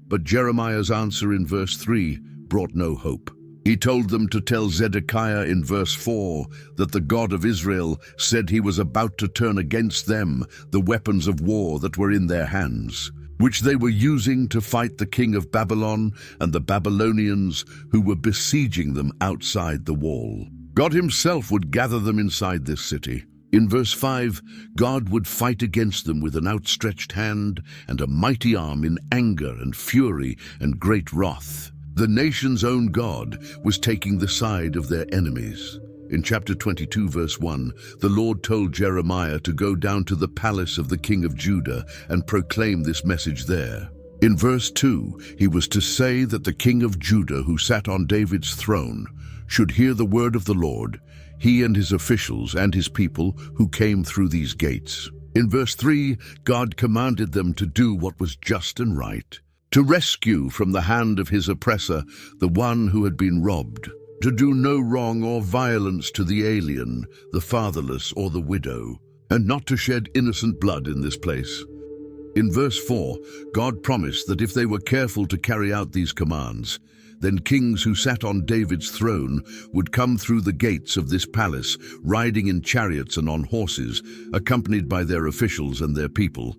But Jeremiah's answer in verse 3 brought no hope. He told them to tell Zedekiah in verse 4 that the God of Israel said he was about to turn against them the weapons of war that were in their hands, which they were using to fight the king of Babylon and the Babylonians who were besieging them outside the wall. God himself would gather them inside this city. In verse 5, God would fight against them with an outstretched hand and a mighty arm in anger and fury and great wrath. The nation's own God was taking the side of their enemies. In chapter 22, verse 1, the Lord told Jeremiah to go down to the palace of the king of Judah and proclaim this message there. In verse 2, he was to say that the king of Judah, who sat on David's throne, should hear the word of the Lord, he and his officials and his people who came through these gates. In verse 3, God commanded them to do what was just and right. to rescue from the hand of his oppressor the one who had been robbed, to do no wrong or violence to the alien, the fatherless, or the widow, and not to shed innocent blood in this place. In verse 4, God promised that if they were careful to carry out these commands, then kings who sat on David's throne would come through the gates of this palace, riding in chariots and on horses, accompanied by their officials and their people.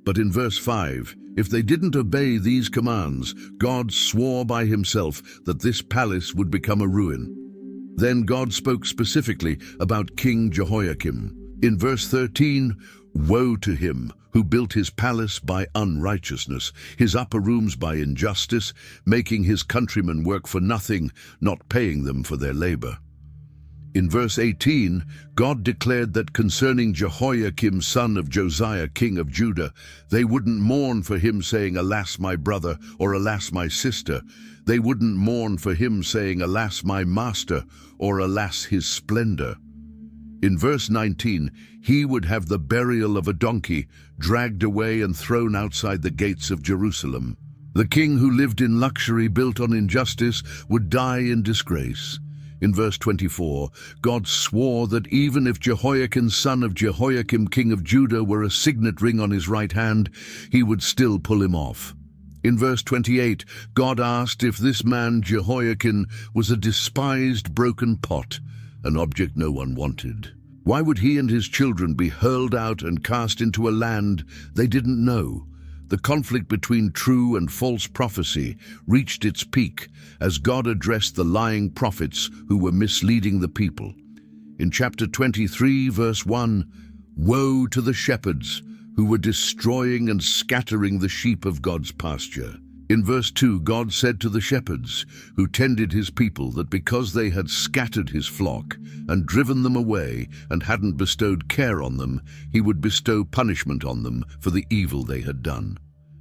But in verse 5, if they didn't obey these commands, God swore by himself that this palace would become a ruin. Then God spoke specifically about King Jehoiakim. In verse 13, woe to him who built his palace by unrighteousness, his upper rooms by injustice, making his countrymen work for nothing, not paying them for their labor. In verse 18, God declared that concerning Jehoiakim, son of Josiah, king of Judah, they wouldn't mourn for him saying, "Alas, my brother," or "Alas, my sister." They wouldn't mourn for him saying, "Alas, my master," or "Alas, his splendor." In verse 19, he would have the burial of a donkey, dragged away and thrown outside the gates of Jerusalem. The king who lived in luxury built on injustice would die in disgrace. In verse 24, God swore that even if Jehoiakim, son of Jehoiakim, king of Judah, were a signet ring on his right hand, he would still pull him off. In verse 28, God asked if this man Jehoiakim was a despised broken pot, an object no one wanted. Why would he and his children be hurled out and cast into a land they didn't know? The conflict between true and false prophecy reached its peak as God addressed the lying prophets who were misleading the people. In chapter 23, verse 1, woe to the shepherds who were destroying and scattering the sheep of God's pasture. In verse 2, God said to the shepherds who tended his people that because they had scattered his flock and driven them away and hadn't bestowed care on them, he would bestow punishment on them for the evil they had done.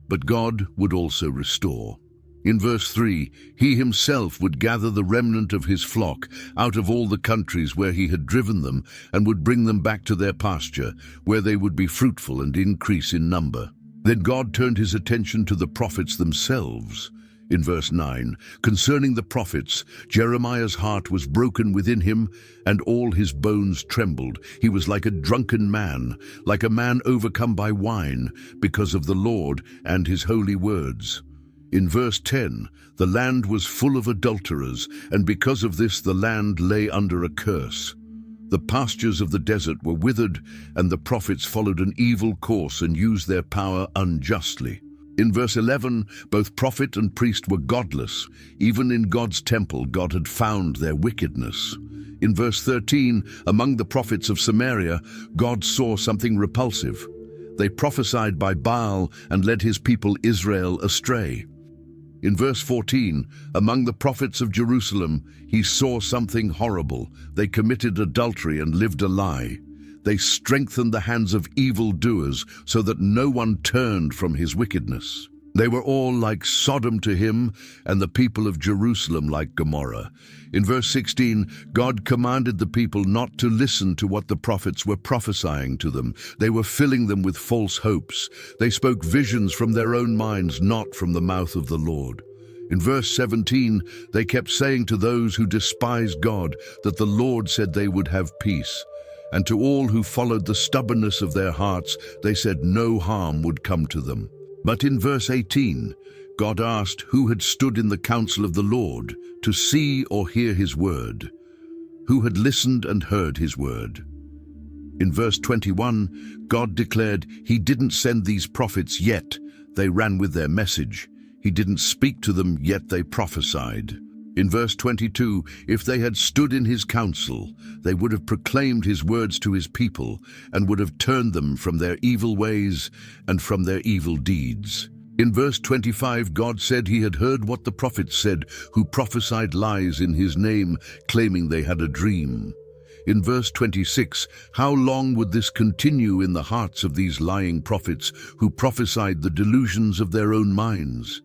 But God would also restore. In verse 3, he himself would gather the remnant of his flock out of all the countries where he had driven them and would bring them back to their pasture, where they would be fruitful and increase in number. Then God turned his attention to the prophets themselves. In verse 9, concerning the prophets, Jeremiah's heart was broken within him, and all his bones trembled. He was like a drunken man, like a man overcome by wine, because of the Lord and his holy words. In verse 10, the land was full of adulterers, and because of this the land lay under a curse. The pastures of the desert were withered, and the prophets followed an evil course and used their power unjustly. In verse 11, both prophet and priest were godless. Even in God's temple, God had found their wickedness. In verse 13, among the prophets of Samaria, God saw something repulsive. They prophesied by Baal and led his people Israel astray. In verse 14, among the prophets of Jerusalem, he saw something horrible. They committed adultery and lived a lie. They strengthened the hands of evildoers so that no one turned from his wickedness. They were all like Sodom to him, and the people of Jerusalem like Gomorrah. In verse 16, God commanded the people not to listen to what the prophets were prophesying to them. They were filling them with false hopes. They spoke visions from their own minds, not from the mouth of the Lord. In verse 17, they kept saying to those who despised God that the Lord said they would have peace. And to all who followed the stubbornness of their hearts, they said no harm would come to them. But in verse 18, God asked who had stood in the counsel of the Lord to see or hear his word, who had listened and heard his word. In verse 21, God declared he didn't send these prophets, yet they ran with their message. He didn't speak to them, yet they prophesied. In verse 22, if they had stood in his counsel, they would have proclaimed his words to his people and would have turned them from their evil ways and from their evil deeds. In verse 25, God said he had heard what the prophets said, who prophesied lies in his name, claiming they had a dream. In verse 26, how long would this continue in the hearts of these lying prophets who prophesied the delusions of their own minds?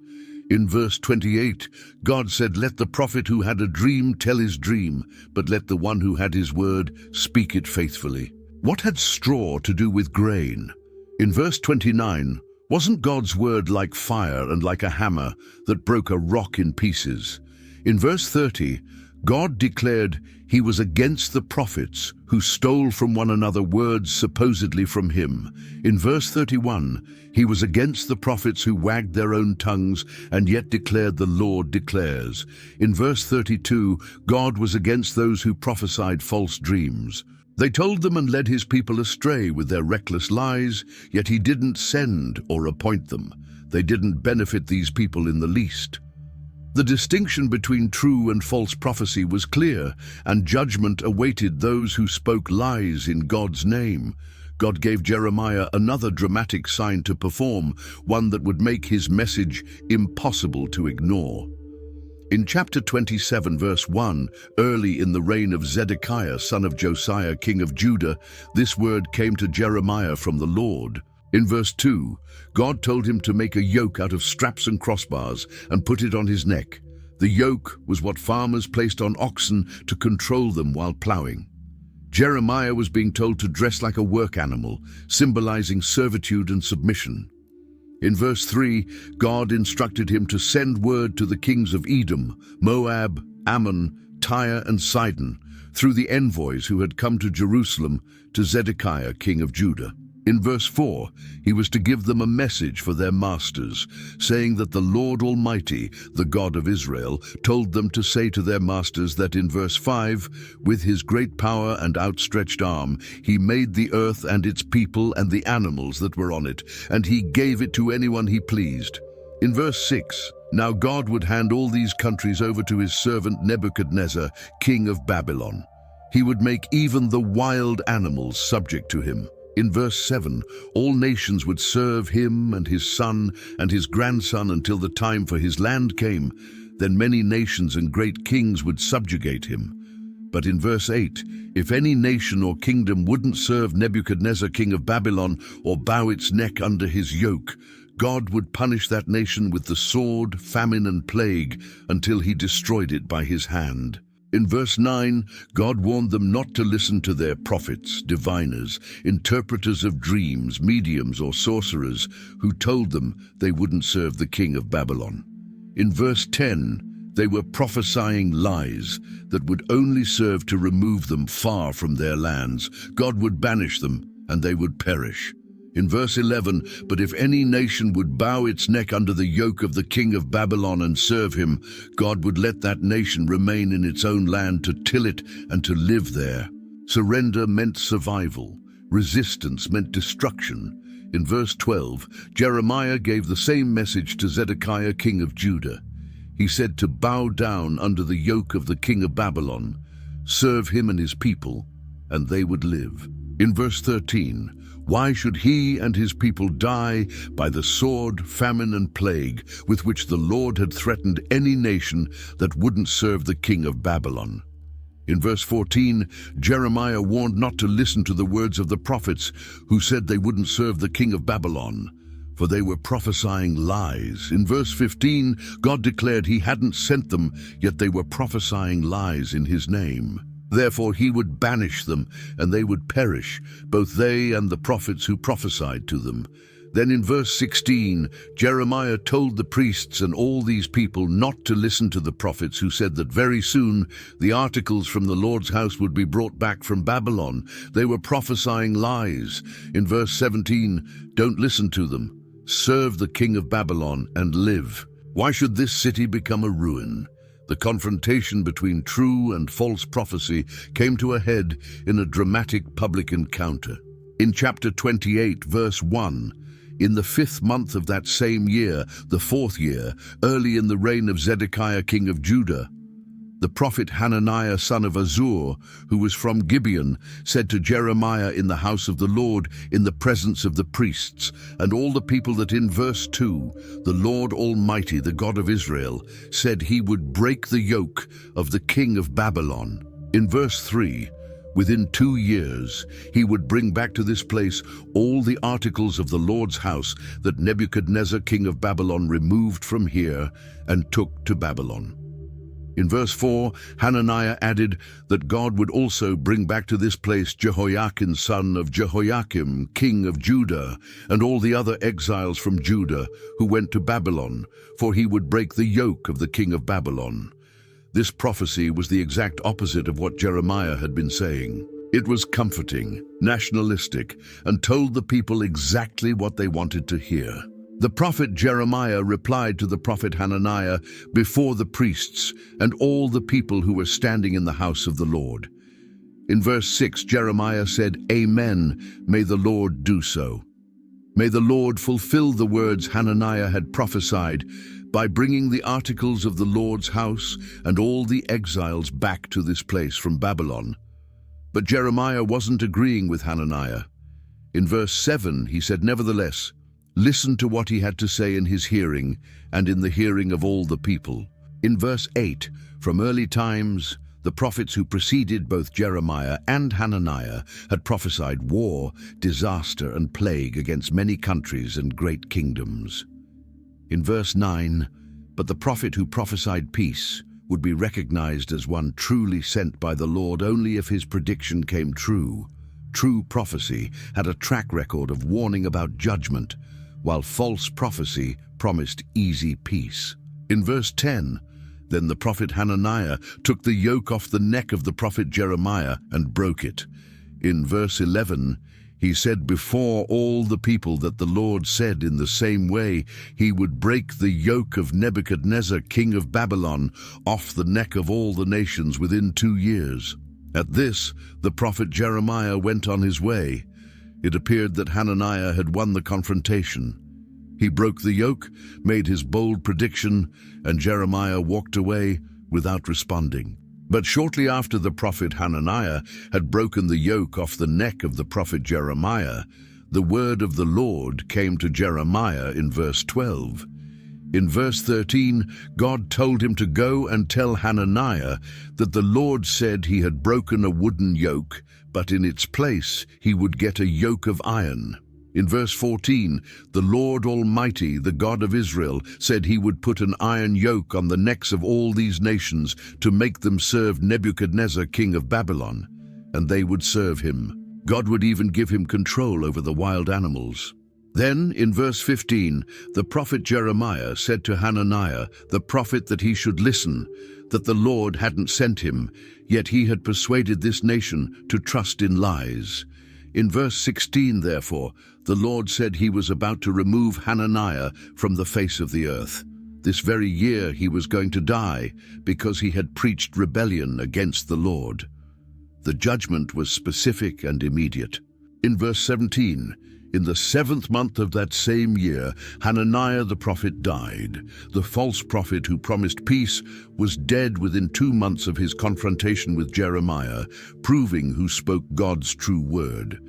In verse 28, God said, let the prophet who had a dream tell his dream, but let the one who had his word speak it faithfully. What had straw to do with grain? In verse 29, Wasn't God's word like fire and like a hammer that broke a rock in pieces? In verse 30, God declared he was against the prophets who stole from one another words supposedly from him. In verse 31, he was against the prophets who wagged their own tongues and yet declared the Lord declares. In verse 32, God was against those who prophesied false dreams. They told them and led his people astray with their reckless lies, yet he didn't send or appoint them. They didn't benefit these people in the least. The distinction between true and false prophecy was clear, and judgment awaited those who spoke lies in God's name. God gave Jeremiah another dramatic sign to perform, one that would make his message impossible to ignore. In chapter 27, verse 1, early in the reign of Zedekiah, son of Josiah, king of Judah, this word came to Jeremiah from the Lord. In verse 2, God told him to make a yoke out of straps and crossbars and put it on his neck. The yoke was what farmers placed on oxen to control them while plowing. Jeremiah was being told to dress like a work animal, symbolizing servitude and submission. In verse 3, God instructed him to send word to the kings of Edom, Moab, Ammon, Tyre, and Sidon, through the envoys who had come to Jerusalem to Zedekiah, king of Judah. In verse 4, he was to give them a message for their masters, saying that the Lord Almighty, the God of Israel, told them to say to their masters that in verse 5, with his great power and outstretched arm, he made the earth and its people and the animals that were on it, and he gave it to anyone he pleased. In verse 6, now God would hand all these countries over to his servant Nebuchadnezzar, king of Babylon. He would make even the wild animals subject to him. In verse 7, all nations would serve him and his son and his grandson until the time for his land came. Then many nations and great kings would subjugate him. But in verse 8, if any nation or kingdom wouldn't serve Nebuchadnezzar, king of Babylon, or bow its neck under his yoke, God would punish that nation with the sword, famine, and plague until he destroyed it by his hand. In verse 9, God warned them not to listen to their prophets, diviners, interpreters of dreams, mediums, or sorcerers who told them they wouldn't serve the king of Babylon. In verse 10, they were prophesying lies that would only serve to remove them far from their lands. God would banish them, and they would perish. In verse 11, but if any nation would bow its neck under the yoke of the king of Babylon and serve him, God would let that nation remain in its own land to till it and to live there. Surrender meant survival. Resistance meant destruction. In verse 12, Jeremiah gave the same message to Zedekiah, king of Judah. He said to bow down under the yoke of the king of Babylon, serve him and his people, and they would live. In verse 13, why should he and his people die by the sword, famine, and plague with which the Lord had threatened any nation that wouldn't serve the king of Babylon? In verse 14, Jeremiah warned not to listen to the words of the prophets who said they wouldn't serve the king of Babylon, for they were prophesying lies. In verse 15, God declared he hadn't sent them, yet they were prophesying lies in his name. Therefore he would banish them, and they would perish, both they and the prophets who prophesied to them. Then in verse 16, Jeremiah told the priests and all these people not to listen to the prophets who said that very soon the articles from the Lord's house would be brought back from Babylon. They were prophesying lies. In verse 17, don't listen to them. Serve the king of Babylon and live. Why should this city become a ruin? The confrontation between true and false prophecy came to a head in a dramatic public encounter. In chapter 28, verse 1, in the 5th month of that same year, the 4th year, early in the reign of Zedekiah, king of Judah, the prophet Hananiah, son of Azur, who was from Gibeon, said to Jeremiah in the house of the Lord, in the presence of the priests, and all the people that in verse 2, the Lord Almighty, the God of Israel, said he would break the yoke of the king of Babylon. In verse 3, within 2 years, he would bring back to this place all the articles of the Lord's house that Nebuchadnezzar, king of Babylon, removed from here and took to Babylon. In verse 4, Hananiah added that God would also bring back to this place Jehoiakim son of Jehoiakim, king of Judah, and all the other exiles from Judah who went to Babylon, for he would break the yoke of the king of Babylon. This prophecy was the exact opposite of what Jeremiah had been saying. It was comforting, nationalistic, and told the people exactly what they wanted to hear. The prophet Jeremiah replied to the prophet Hananiah before the priests and all the people who were standing in the house of the Lord. In verse 6, Jeremiah said, "Amen, may the Lord do so." May the Lord fulfill the words Hananiah had prophesied by bringing the articles of the Lord's house and all the exiles back to this place from Babylon. But Jeremiah wasn't agreeing with Hananiah. In verse 7, he said, "Nevertheless, listen to what he had to say in his hearing and in the hearing of all the people." In verse 8, from early times, the prophets who preceded both Jeremiah and Hananiah had prophesied war, disaster, and plague against many countries and great kingdoms. In verse 9, but the prophet who prophesied peace would be recognized as one truly sent by the Lord only if his prediction came true. True prophecy had a track record of warning about judgment, while false prophecy promised easy peace. In verse 10, then the prophet Hananiah took the yoke off the neck of the prophet Jeremiah and broke it. In verse 11, he said before all the people that the Lord said in the same way he would break the yoke of Nebuchadnezzar, king of Babylon, off the neck of all the nations within 2 years. At this, the prophet Jeremiah went on his way. It appeared that Hananiah had won the confrontation. He broke the yoke, made his bold prediction, and Jeremiah walked away without responding. But shortly after the prophet Hananiah had broken the yoke off the neck of the prophet Jeremiah, the word of the Lord came to Jeremiah in verse 12. In verse 13, God told him to go and tell Hananiah that the Lord said he had broken a wooden yoke, but in its place he would get a yoke of iron. In verse 14, the Lord Almighty, the God of Israel, said he would put an iron yoke on the necks of all these nations to make them serve Nebuchadnezzar, king of Babylon, and they would serve him. God would even give him control over the wild animals. Then, in verse 15, the prophet Jeremiah said to Hananiah, the prophet, that he should listen, that the Lord hadn't sent him, yet he had persuaded this nation to trust in lies. In verse 16, therefore, the Lord said he was about to remove Hananiah from the face of the earth. This very year he was going to die because he had preached rebellion against the Lord. The judgment was specific and immediate. In verse 17, in the 7th month of that same year, Hananiah the prophet died. The false prophet who promised peace was dead within 2 months of his confrontation with Jeremiah, proving who spoke God's true word.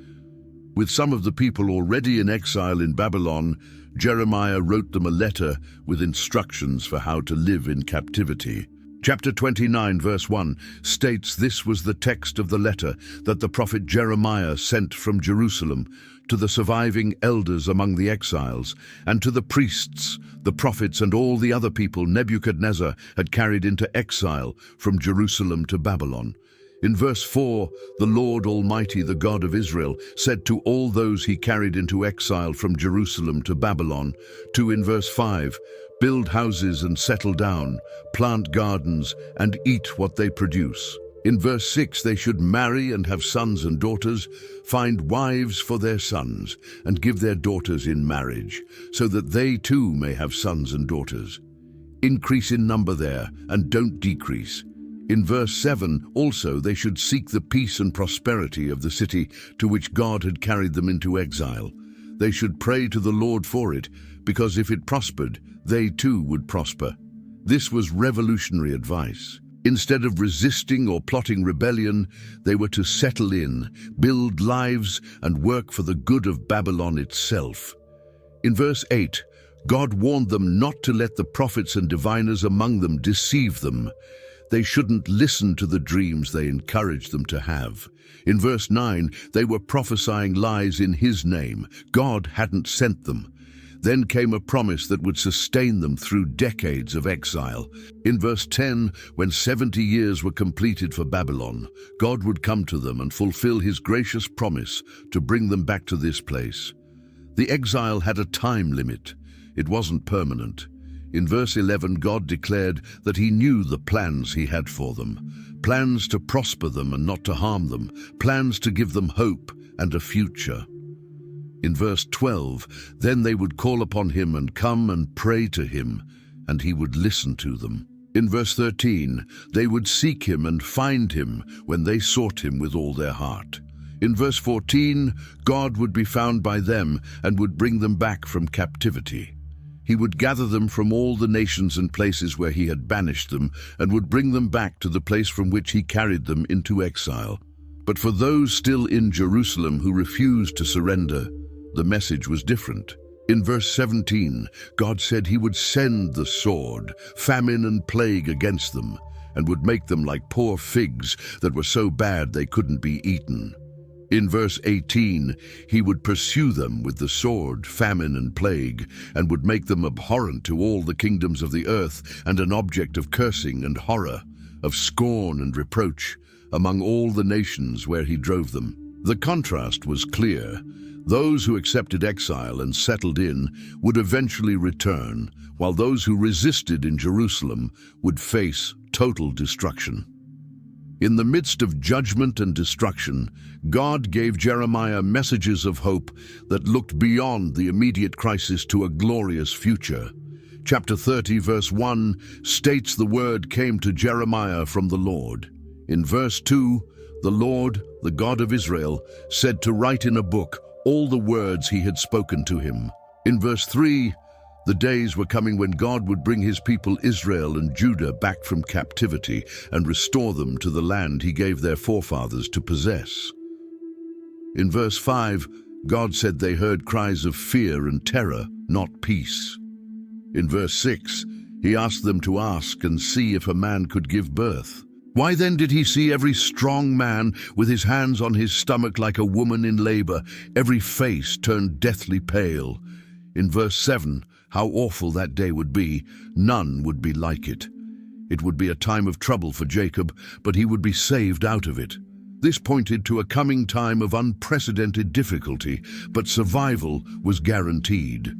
With some of the people already in exile in Babylon, Jeremiah wrote them a letter with instructions for how to live in captivity. Chapter 29, verse 1, states this was the text of the letter that the prophet Jeremiah sent from Jerusalem to the surviving elders among the exiles, and to the priests, the prophets, and all the other people Nebuchadnezzar had carried into exile from Jerusalem to Babylon. In verse 4, the Lord Almighty, the God of Israel, said to all those he carried into exile from Jerusalem to Babylon, in verse 5, build houses and settle down, plant gardens and eat what they produce. In verse 6, they should marry and have sons and daughters, find wives for their sons, and give their daughters in marriage, so that they too may have sons and daughters. Increase in number there, and don't decrease. In verse 7, also they should seek the peace and prosperity of the city to which God had carried them into exile. They should pray to the Lord for it, because if it prospered, they too would prosper. This was revolutionary advice. Instead of resisting or plotting rebellion, they were to settle in, build lives, and work for the good of Babylon itself. In verse 8, God warned them not to let the prophets and diviners among them deceive them. They shouldn't listen to the dreams they encouraged them to have. In verse 9, they were prophesying lies in his name. God hadn't sent them. Then came a promise that would sustain them through decades of exile. In verse 10, when 70 years were completed for Babylon, God would come to them and fulfill his gracious promise to bring them back to this place. The exile had a time limit. It wasn't permanent. In verse 11, God declared that he knew the plans he had for them, plans to prosper them and not to harm them, plans to give them hope and a future. In verse 12, then they would call upon him and come and pray to him, and he would listen to them. In verse 13, they would seek him and find him when they sought him with all their heart. In verse 14, God would be found by them and would bring them back from captivity. He would gather them from all the nations and places where he had banished them and would bring them back to the place from which he carried them into exile. But for those still in Jerusalem who refused to surrender, the message was different. In verse 17, God said he would send the sword, famine and plague against them, and would make them like poor figs that were so bad they couldn't be eaten. In verse 18, he would pursue them with the sword, famine and plague, and would make them abhorrent to all the kingdoms of the earth, and an object of cursing and horror, of scorn and reproach, among all the nations where he drove them. The contrast was clear. Those who accepted exile and settled in would eventually return, while those who resisted in Jerusalem would face total destruction. In the midst of judgment and destruction, God gave Jeremiah messages of hope that looked beyond the immediate crisis to a glorious future. Chapter 30, verse 1 states the word came to Jeremiah from the Lord. In verse 2, the Lord, the God of Israel, said to write in a book all the words he had spoken to him. In verse 3, the days were coming when God would bring his people Israel and Judah back from captivity and restore them to the land he gave their forefathers to possess. In verse 5, God said they heard cries of fear and terror, not peace. In verse 6, he asked them to ask and see if a man could give birth. Why then did he see every strong man with his hands on his stomach like a woman in labor, every face turned deathly pale? In verse 7, how awful that day would be, none would be like it. It would be a time of trouble for Jacob, but he would be saved out of it. This pointed to a coming time of unprecedented difficulty, but survival was guaranteed.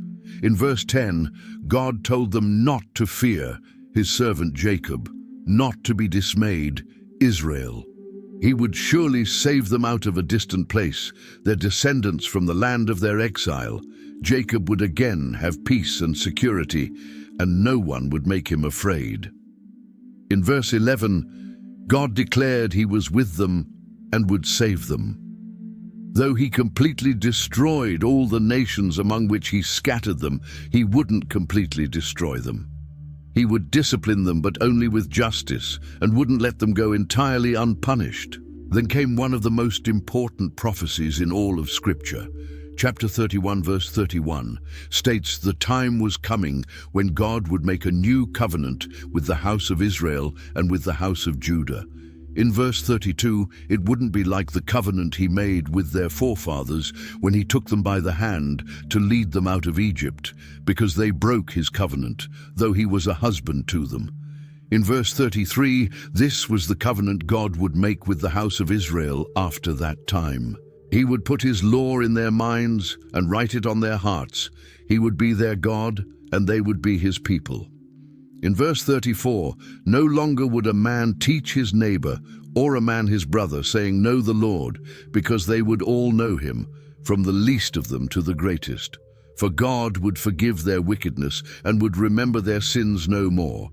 In verse 10, God told them not to fear his servant Jacob, not to be dismayed, Israel. He would surely save them out of a distant place, their descendants from the land of their exile. Jacob would again have peace and security, and no one would make him afraid. In verse 11, God declared he was with them and would save them. Though he completely destroyed all the nations among which he scattered them, he wouldn't completely destroy them. He would discipline them, but only with justice, and wouldn't let them go entirely unpunished. Then came one of the most important prophecies in all of Scripture. Chapter 31, verse 31, states the time was coming when God would make a new covenant with the house of Israel and with the house of Judah. In verse 32, it wouldn't be like the covenant he made with their forefathers when he took them by the hand to lead them out of Egypt, because they broke his covenant, though he was a husband to them. In verse 33, this was the covenant God would make with the house of Israel after that time. He would put his law in their minds and write it on their hearts. He would be their God, and they would be his people. In verse 34, no longer would a man teach his neighbor or a man his brother, saying, "Know the Lord," because they would all know him, from the least of them to the greatest. For God would forgive their wickedness and would remember their sins no more.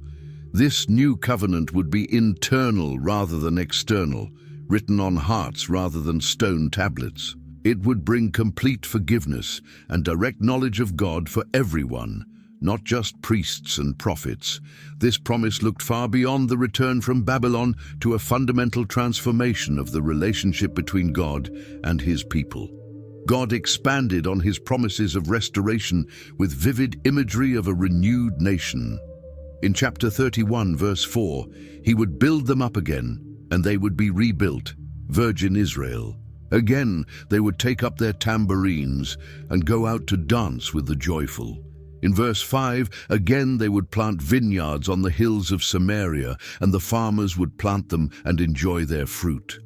This new covenant would be internal rather than external, written on hearts rather than stone tablets. It would bring complete forgiveness and direct knowledge of God for everyone, not just priests and prophets. This promise looked far beyond the return from Babylon to a fundamental transformation of the relationship between God and his people. God expanded on his promises of restoration with vivid imagery of a renewed nation. In chapter 31, verse 4, he would build them up again, and they would be rebuilt, virgin Israel. Again, they would take up their tambourines and go out to dance with the joyful. In verse 5, again they would plant vineyards on the hills of Samaria, and the farmers would plant them and enjoy their fruit.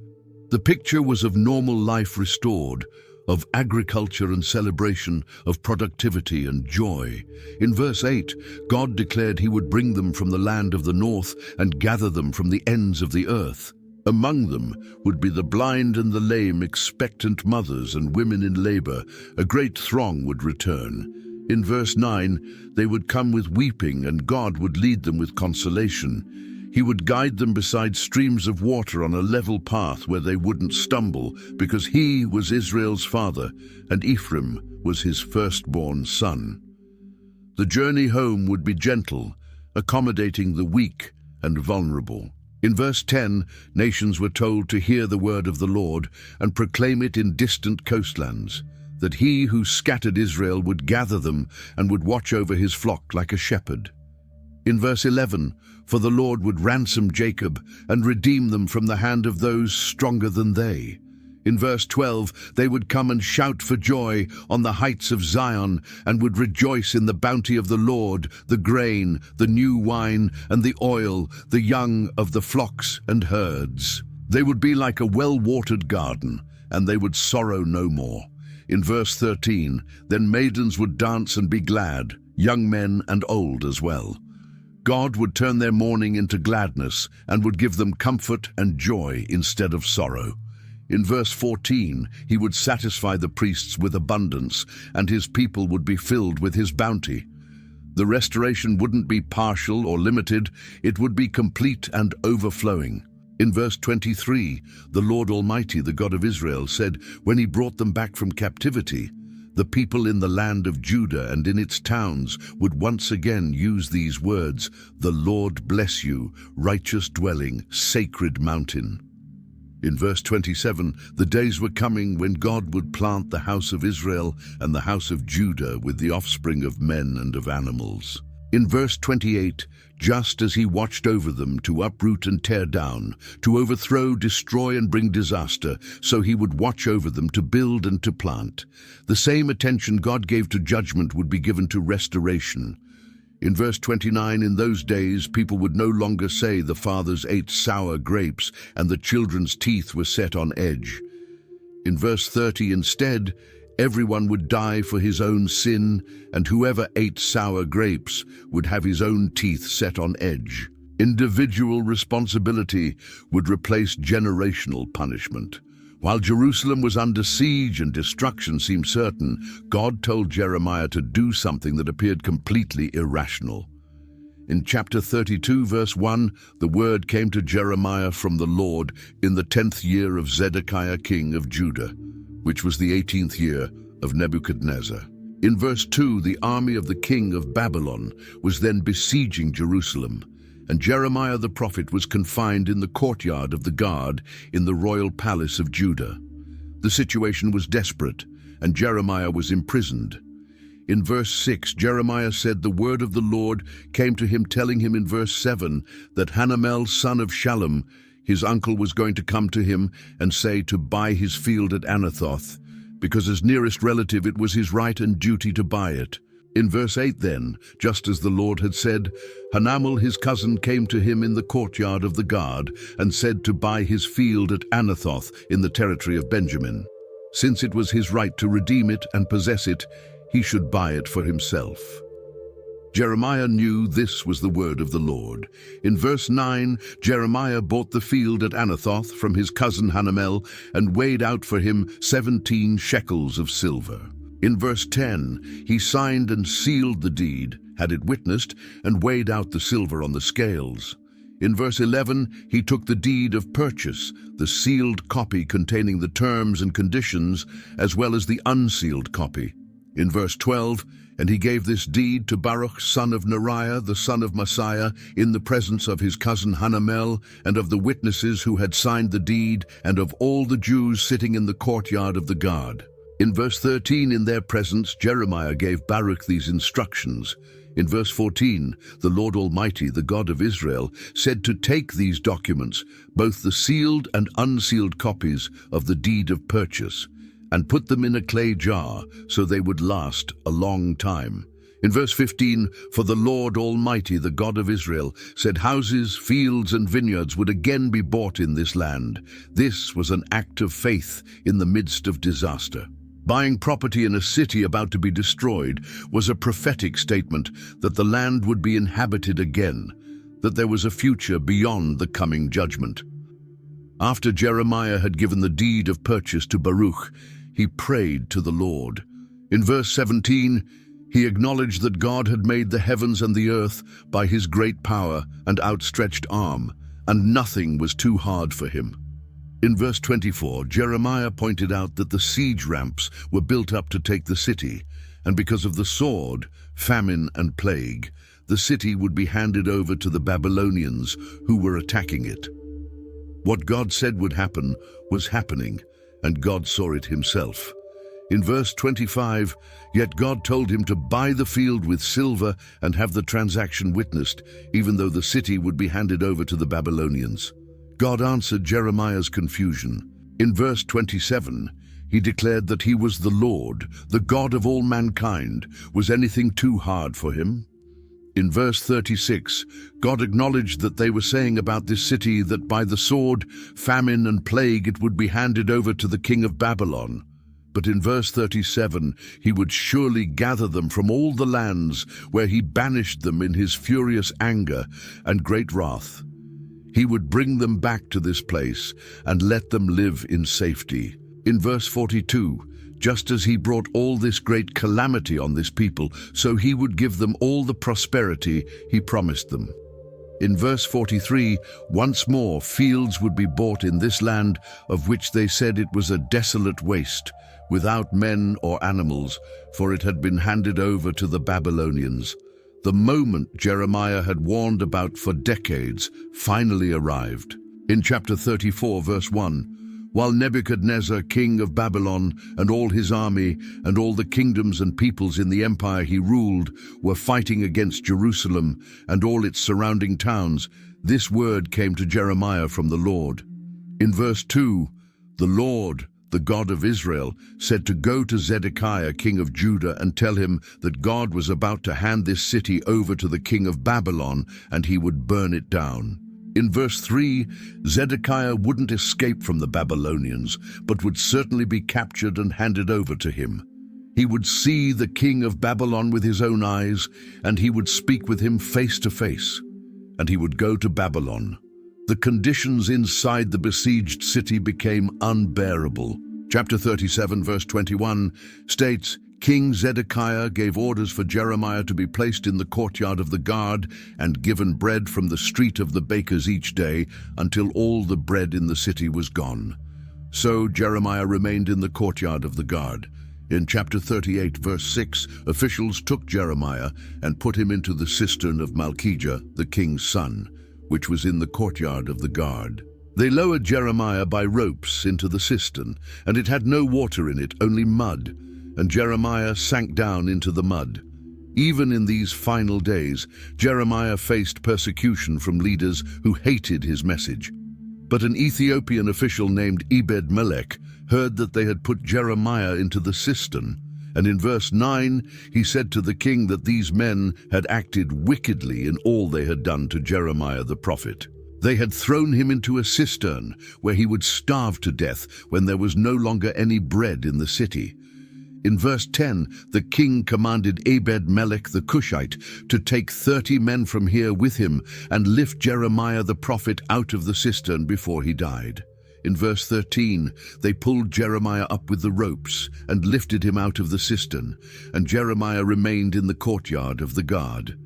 The picture was of normal life restored, of agriculture and celebration, of productivity and joy. In verse 8, God declared he would bring them from the land of the north and gather them from the ends of the earth. Among them would be the blind and the lame, expectant mothers and women in labor. A great throng would return. In verse 9, they would come with weeping, and God would lead them with consolation. He would guide them beside streams of water on a level path where they wouldn't stumble, because he was Israel's father, and Ephraim was his firstborn son. The journey home would be gentle, accommodating the weak and vulnerable. In verse 10, nations were told to hear the word of the Lord and proclaim it in distant coastlands, that he who scattered Israel would gather them and would watch over his flock like a shepherd. In verse 11, for the Lord would ransom Jacob and redeem them from the hand of those stronger than they. In verse 12, they would come and shout for joy on the heights of Zion and would rejoice in the bounty of the Lord, the grain, the new wine, and the oil, the young of the flocks and herds. They would be like a well-watered garden, and they would sorrow no more. In verse 13, then maidens would dance and be glad, young men and old as well. God would turn their mourning into gladness and would give them comfort and joy instead of sorrow. In verse 14, he would satisfy the priests with abundance, and his people would be filled with his bounty. The restoration wouldn't be partial or limited, it would be complete and overflowing. In verse 23, the Lord Almighty, the God of Israel, said, when he brought them back from captivity, the people in the land of Judah and in its towns would once again use these words, the Lord bless you, righteous dwelling, sacred mountain. In verse 27, the days were coming when God would plant the house of Israel and the house of Judah with the offspring of men and of animals. In verse 28, just as he watched over them to uproot and tear down, to overthrow, destroy, and bring disaster, so he would watch over them to build and to plant. The same attention God gave to judgment would be given to restoration. In verse 29, in those days people would no longer say the fathers ate sour grapes and the children's teeth were set on edge. In verse 30, instead, everyone would die for his own sin, and whoever ate sour grapes would have his own teeth set on edge. Individual responsibility would replace generational punishment. While Jerusalem was under siege and destruction seemed certain, God told Jeremiah to do something that appeared completely irrational. In chapter 32, verse 1, the word came to Jeremiah from the Lord in the 10th year of Zedekiah king of Judah, which was the 18th year of Nebuchadnezzar. In verse 2, the army of the king of Babylon was then besieging Jerusalem, and Jeremiah the prophet was confined in the courtyard of the guard in the royal palace of Judah. The situation was desperate, and Jeremiah was imprisoned. In verse 6, Jeremiah said the word of the Lord came to him, telling him in verse 7 that Hanamel, son of Shallum, his uncle, was going to come to him and say to buy his field at Anathoth, because as nearest relative it was his right and duty to buy it. In verse 8 then, just as the Lord had said, Hanamel his cousin came to him in the courtyard of the guard and said to buy his field at Anathoth in the territory of Benjamin. Since it was his right to redeem it and possess it, he should buy it for himself. Jeremiah knew this was the word of the Lord. In verse 9, Jeremiah bought the field at Anathoth from his cousin Hanamel and weighed out for him 17 shekels of silver. In verse 10, he signed and sealed the deed, had it witnessed, and weighed out the silver on the scales. In verse 11, he took the deed of purchase, the sealed copy containing the terms and conditions, as well as the unsealed copy. In verse 12, and he gave this deed to Baruch, son of Neriah, the son of Messiah, in the presence of his cousin Hanamel, and of the witnesses who had signed the deed, and of all the Jews sitting in the courtyard of the guard. In verse 13, in their presence, Jeremiah gave Baruch these instructions. In verse 14, the Lord Almighty, the God of Israel, said to take these documents, both the sealed and unsealed copies of the deed of purchase, and put them in a clay jar so they would last a long time. In verse 15, "For the Lord Almighty, the God of Israel, said houses, fields, and vineyards would again be bought in this land." This was an act of faith in the midst of disaster. Buying property in a city about to be destroyed was a prophetic statement that the land would be inhabited again, that there was a future beyond the coming judgment. After Jeremiah had given the deed of purchase to Baruch, he prayed to the Lord. In verse 17, he acknowledged that God had made the heavens and the earth by his great power and outstretched arm, and nothing was too hard for him. In verse 24, Jeremiah pointed out that the siege ramps were built up to take the city, and because of the sword, famine, and plague, the city would be handed over to the Babylonians who were attacking it. What God said would happen was happening, and God saw it himself. In verse 25, yet God told him to buy the field with silver and have the transaction witnessed, even though the city would be handed over to the Babylonians. God answered Jeremiah's confusion. In verse 27, he declared that he was the Lord, the God of all mankind. Was anything too hard for him? In verse 36, God acknowledged that they were saying about this city that by the sword, famine, and plague it would be handed over to the king of Babylon. But in verse 37, he would surely gather them from all the lands where he banished them in his furious anger and great wrath. He would bring them back to this place and let them live in safety. In verse 42, just as he brought all this great calamity on this people, so he would give them all the prosperity he promised them. In verse 43, once more fields would be bought in this land, of which they said it was a desolate waste, without men or animals, for it had been handed over to the Babylonians. The moment Jeremiah had warned about for decades finally arrived. In chapter 34, verse 1, while Nebuchadnezzar, king of Babylon, and all his army, and all the kingdoms and peoples in the empire he ruled, were fighting against Jerusalem and all its surrounding towns, this word came to Jeremiah from the Lord. In verse 2, the Lord, the God of Israel, said to go to Zedekiah, king of Judah, and tell him that God was about to hand this city over to the king of Babylon, and he would burn it down. In verse 3, Zedekiah wouldn't escape from the Babylonians, but would certainly be captured and handed over to him. He would see the king of Babylon with his own eyes, and he would speak with him face to face, and he would go to Babylon. The conditions inside the besieged city became unbearable. Chapter 37, verse 21 states, King Zedekiah gave orders for Jeremiah to be placed in the courtyard of the guard and given bread from the street of the bakers each day until all the bread in the city was gone. So Jeremiah remained in the courtyard of the guard. In chapter 38, verse 6, officials took Jeremiah and put him into the cistern of Malchijah, the king's son, which was in the courtyard of the guard. They lowered Jeremiah by ropes into the cistern, and it had no water in it, only mud, and Jeremiah sank down into the mud. Even in these final days, Jeremiah faced persecution from leaders who hated his message. But an Ethiopian official named Ebed-Melech heard that they had put Jeremiah into the cistern, and in verse 9 he said to the king that these men had acted wickedly in all they had done to Jeremiah the prophet. They had thrown him into a cistern where he would starve to death when there was no longer any bread in the city. In verse 10, the king commanded Ebed-Melech the Cushite to take 30 men from here with him and lift Jeremiah the prophet out of the cistern before he died. In verse 13, they pulled Jeremiah up with the ropes and lifted him out of the cistern, and Jeremiah remained in the courtyard of the guard.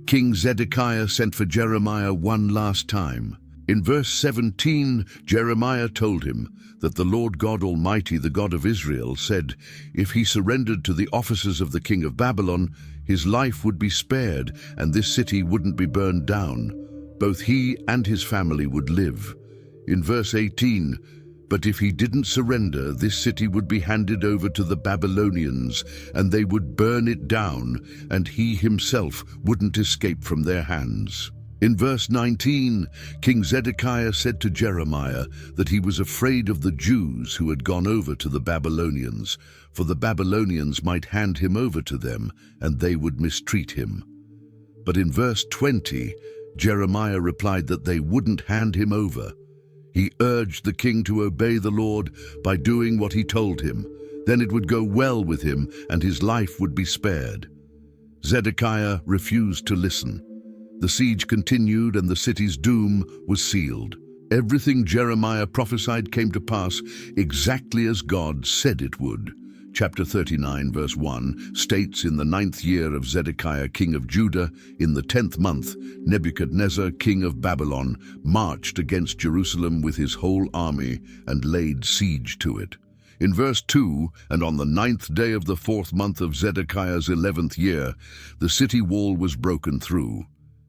King Zedekiah sent for Jeremiah one last time. In verse 17, Jeremiah told him that the Lord God Almighty, the God of Israel, said if he surrendered to the officers of the king of Babylon, his life would be spared and this city wouldn't be burned down. Both he and his family would live. In verse 18, but if he didn't surrender, this city would be handed over to the Babylonians, and they would burn it down, and he himself wouldn't escape from their hands. In verse 19, King Zedekiah said to Jeremiah that he was afraid of the Jews who had gone over to the Babylonians, for the Babylonians might hand him over to them, and they would mistreat him. But in verse 20, Jeremiah replied that they wouldn't hand him over. He urged the king to obey the Lord by doing what he told him. Then it would go well with him, and his life would be spared. Zedekiah refused to listen. The siege continued, and the city's doom was sealed. Everything Jeremiah prophesied came to pass exactly as God said it would. Chapter 39, verse 1, states, "In the 9th year of Zedekiah, king of Judah, in the 10th month, Nebuchadnezzar, king of Babylon, marched against Jerusalem with his whole army and laid siege to it." In verse 2, "And on the 9th day of the 4th month of Zedekiah's 11th year, the city wall was broken through."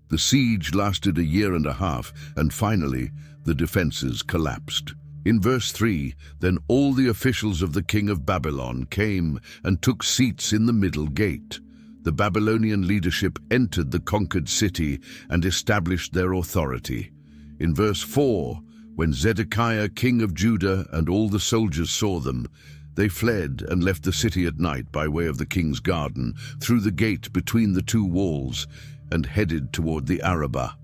The siege lasted 1.5 years, and finally, the defenses collapsed. In verse 3, "Then all the officials of the king of Babylon came and took seats in the middle gate. The Babylonian leadership entered the conquered city and established their authority." In verse 4, "When Zedekiah, king of Judah, and all the soldiers saw them, they fled and left the city at night by way of the king's garden, through the gate between the two walls, and headed toward the Arabah."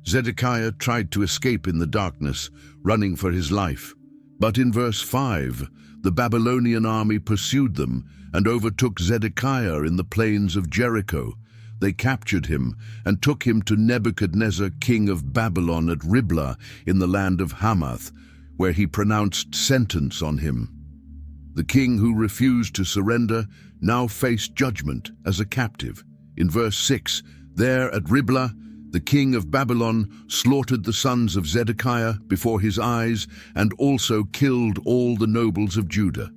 Zedekiah tried to escape in the darkness, running for his life. But in verse 5, the Babylonian army pursued them and overtook Zedekiah in the plains of Jericho. They captured him and took him to Nebuchadnezzar, king of Babylon, at Riblah in the land of Hamath, where he pronounced sentence on him. The king who refused to surrender now faced judgment as a captive. In verse 6, "There at Riblah, the king of Babylon slaughtered the sons of Zedekiah before his eyes and also killed all the nobles of Judah."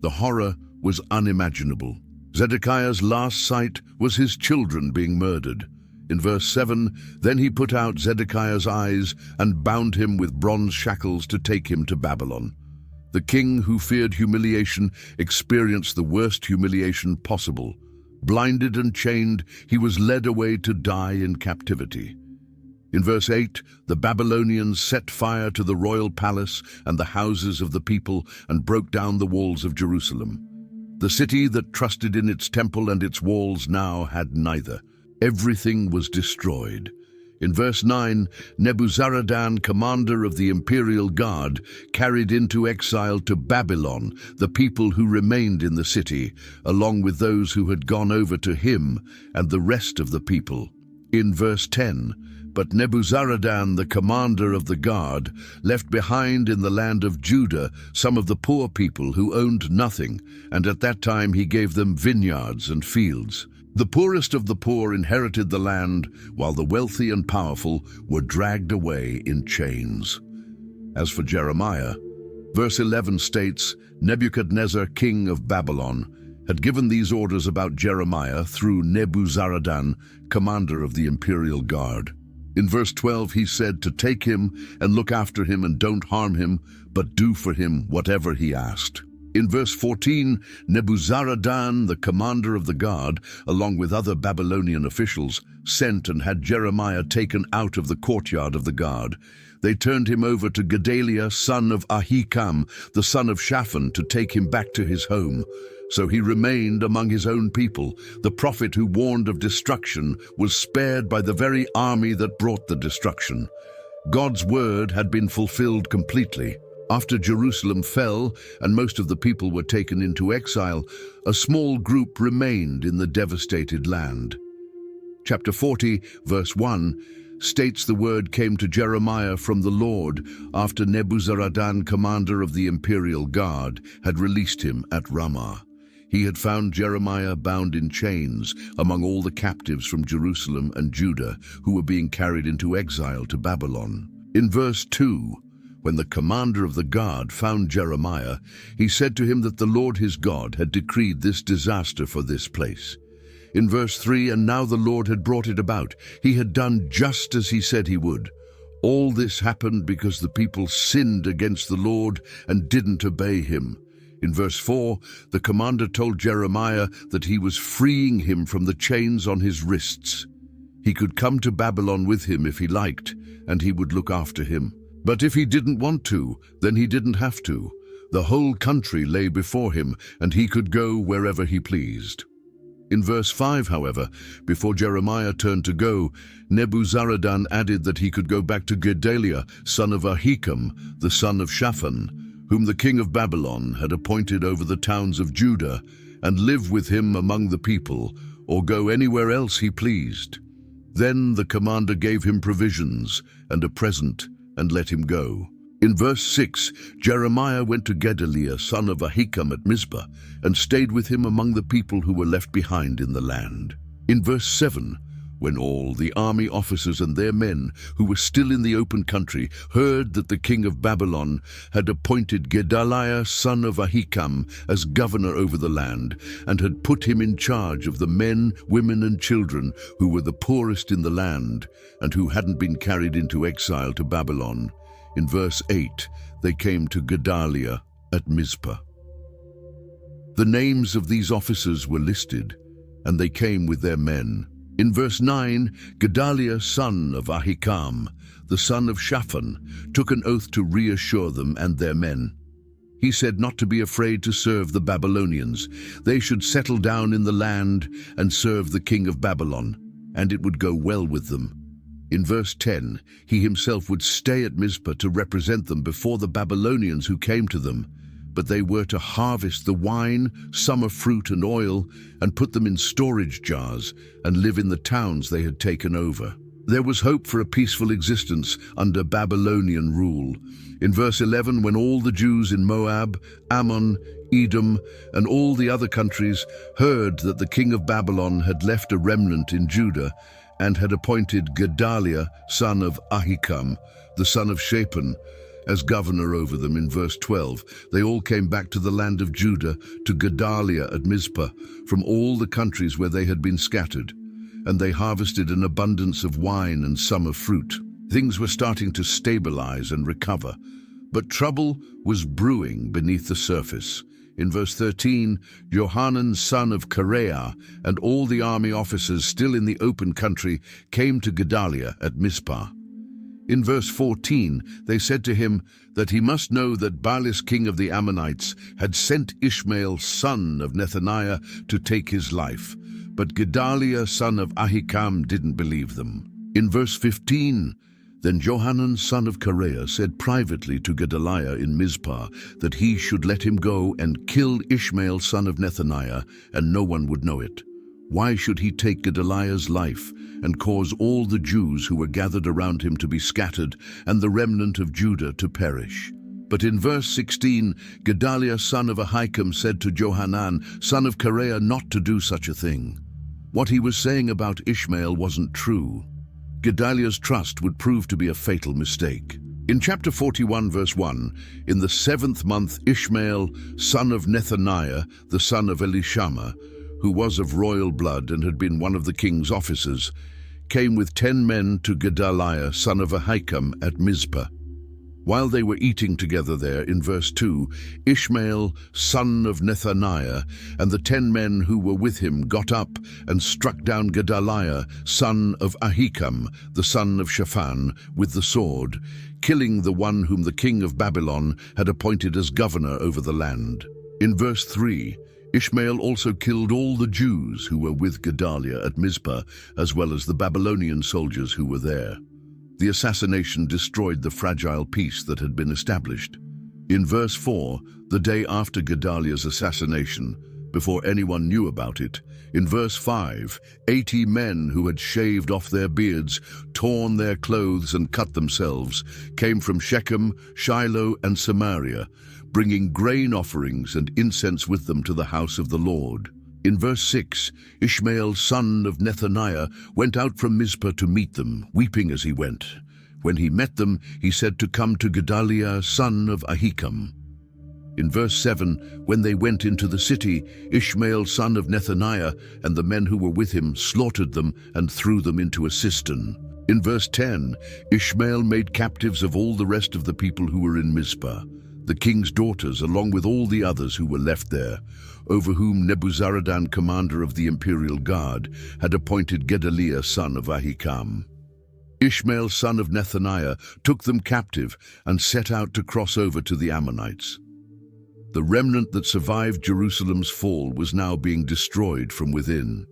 The horror was unimaginable. Zedekiah's last sight was his children being murdered. In verse 7, "Then he put out Zedekiah's eyes and bound him with bronze shackles to take him to Babylon." The king who feared humiliation experienced the worst humiliation possible. Blinded and chained, he was led away to die in captivity. In verse 8, "The Babylonians set fire to the royal palace and the houses of the people and broke down the walls of Jerusalem. The city that trusted in its temple and its walls now had neither. Everything was destroyed." In verse 9, "Nebuzaradan, commander of the imperial guard, carried into exile to Babylon the people who remained in the city, along with those who had gone over to him and the rest of the people." In verse 10, "But Nebuzaradan, the commander of the guard, left behind in the land of Judah some of the poor people who owned nothing, and at that time he gave them vineyards and fields. The poorest of the poor inherited the land, while the wealthy and powerful were dragged away in chains." As for Jeremiah, verse 11 states, "Nebuchadnezzar, king of Babylon, had given these orders about Jeremiah through Nebuzaradan, commander of the imperial guard." In verse 12 he said to take him and look after him and don't harm him, but do for him whatever he asked. In verse 14, Nebuzaradan, the commander of the guard, along with other Babylonian officials, sent and had Jeremiah taken out of the courtyard of the guard. They turned him over to Gedaliah, son of Ahikam, the son of Shaphan, to take him back to his home. So he remained among his own people. The prophet who warned of destruction was spared by the very army that brought the destruction. God's word had been fulfilled completely. After Jerusalem fell and most of the people were taken into exile, a small group remained in the devastated land. Chapter 40, verse 1, states the word came to Jeremiah from the Lord after Nebuzaradan, commander of the imperial guard, had released him at Ramah. He had found Jeremiah bound in chains among all the captives from Jerusalem and Judah who were being carried into exile to Babylon. In verse 2, when the commander of the guard found Jeremiah, he said to him that the Lord his God had decreed this disaster for this place. In verse 3, and now the Lord had brought it about. He had done just as he said he would. All this happened because the people sinned against the Lord and didn't obey him. In verse 4, the commander told Jeremiah that he was freeing him from the chains on his wrists. He could come to Babylon with him if he liked, and he would look after him. But if he didn't want to, then he didn't have to. The whole country lay before him, and he could go wherever he pleased. In verse 5, however, before Jeremiah turned to go, Nebuzaradan added that he could go back to Gedaliah, son of Ahikam, the son of Shaphan, whom the king of Babylon had appointed over the towns of Judah, and live with him among the people, or go anywhere else he pleased. Then the commander gave him provisions and a present, and let him go. In verse 6, Jeremiah went to Gedaliah, son of Ahikam, at Mizpah, and stayed with him among the people who were left behind in the land. In verse 7, when all the army officers and their men who were still in the open country heard that the king of Babylon had appointed Gedaliah, son of Ahikam, as governor over the land, and had put him in charge of the men, women, and children who were the poorest in the land, and who hadn't been carried into exile to Babylon, in verse 8, they came to Gedaliah at Mizpah. The names of these officers were listed, and they came with their men. In verse 9, Gedaliah, son of Ahikam, the son of Shaphan, took an oath to reassure them and their men. He said not to be afraid to serve the Babylonians. They should settle down in the land and serve the king of Babylon, and it would go well with them. In verse 10, he himself would stay at Mizpah to represent them before the Babylonians who came to them, but they were to harvest the wine, summer fruit, and oil, and put them in storage jars, and live in the towns they had taken over. There was hope for a peaceful existence under Babylonian rule. In verse 11, when all the Jews in Moab, Ammon, Edom, and all the other countries heard that the king of Babylon had left a remnant in Judah, and had appointed Gedaliah, son of Ahikam, the son of Shaphan, as governor over them, in verse 12, they all came back to the land of Judah, to Gedaliah at Mizpah, from all the countries where they had been scattered, and they harvested an abundance of wine and summer fruit. Things were starting to stabilize and recover, but trouble was brewing beneath the surface. In verse 13, Johanan, son of Kareah, and all the army officers still in the open country came to Gedaliah at Mizpah. In verse 14, they said to him that he must know that Baalis, king of the Ammonites, had sent Ishmael, son of Nethaniah, to take his life. But Gedaliah, son of Ahikam, didn't believe them. In verse 15, then Johanan, son of Kareah, said privately to Gedaliah in Mizpah that he should let him go and kill Ishmael, son of Nethaniah, and no one would know it. Why should he take Gedaliah's life and cause all the Jews who were gathered around him to be scattered and the remnant of Judah to perish? But in verse 16, Gedaliah, son of Ahikam, said to Johanan, son of Kareah, not to do such a thing. What he was saying about Ishmael wasn't true. Gedaliah's trust would prove to be a fatal mistake. In chapter 41, verse 1, in the 7th month, Ishmael, son of Nethaniah, the son of Elishama, who was of royal blood and had been one of the king's officers, came with 10 men to Gedaliah, son of Ahikam, at Mizpah. While they were eating together there, in verse 2, Ishmael, son of Nethaniah, and the 10 men who were with him got up and struck down Gedaliah, son of Ahikam, the son of Shaphan, with the sword, killing the one whom the king of Babylon had appointed as governor over the land. In verse 3, Ishmael also killed all the Jews who were with Gedaliah at Mizpah, as well as the Babylonian soldiers who were there. The assassination destroyed the fragile peace that had been established. In verse 4, the day after Gedaliah's assassination, before anyone knew about it, in verse 5, 80 men who had shaved off their beards, torn their clothes and cut themselves, came from Shechem, Shiloh, and Samaria, bringing grain offerings and incense with them to the house of the Lord. In verse 6, Ishmael, son of Nethaniah, went out from Mizpah to meet them, weeping as he went. When he met them, he said to come to Gedaliah, son of Ahikam. In verse 7, when they went into the city, Ishmael, son of Nethaniah, and the men who were with him slaughtered them and threw them into a cistern. In verse 10, Ishmael made captives of all the rest of the people who were in Mizpah. the king's daughters, along with all the others who were left there, over whom Nebuzaradan, commander of the imperial guard, had appointed Gedaliah son of Ahikam. Ishmael son of Nethaniah took them captive and set out to cross over to the Ammonites. The remnant that survived Jerusalem's fall was now being destroyed from within.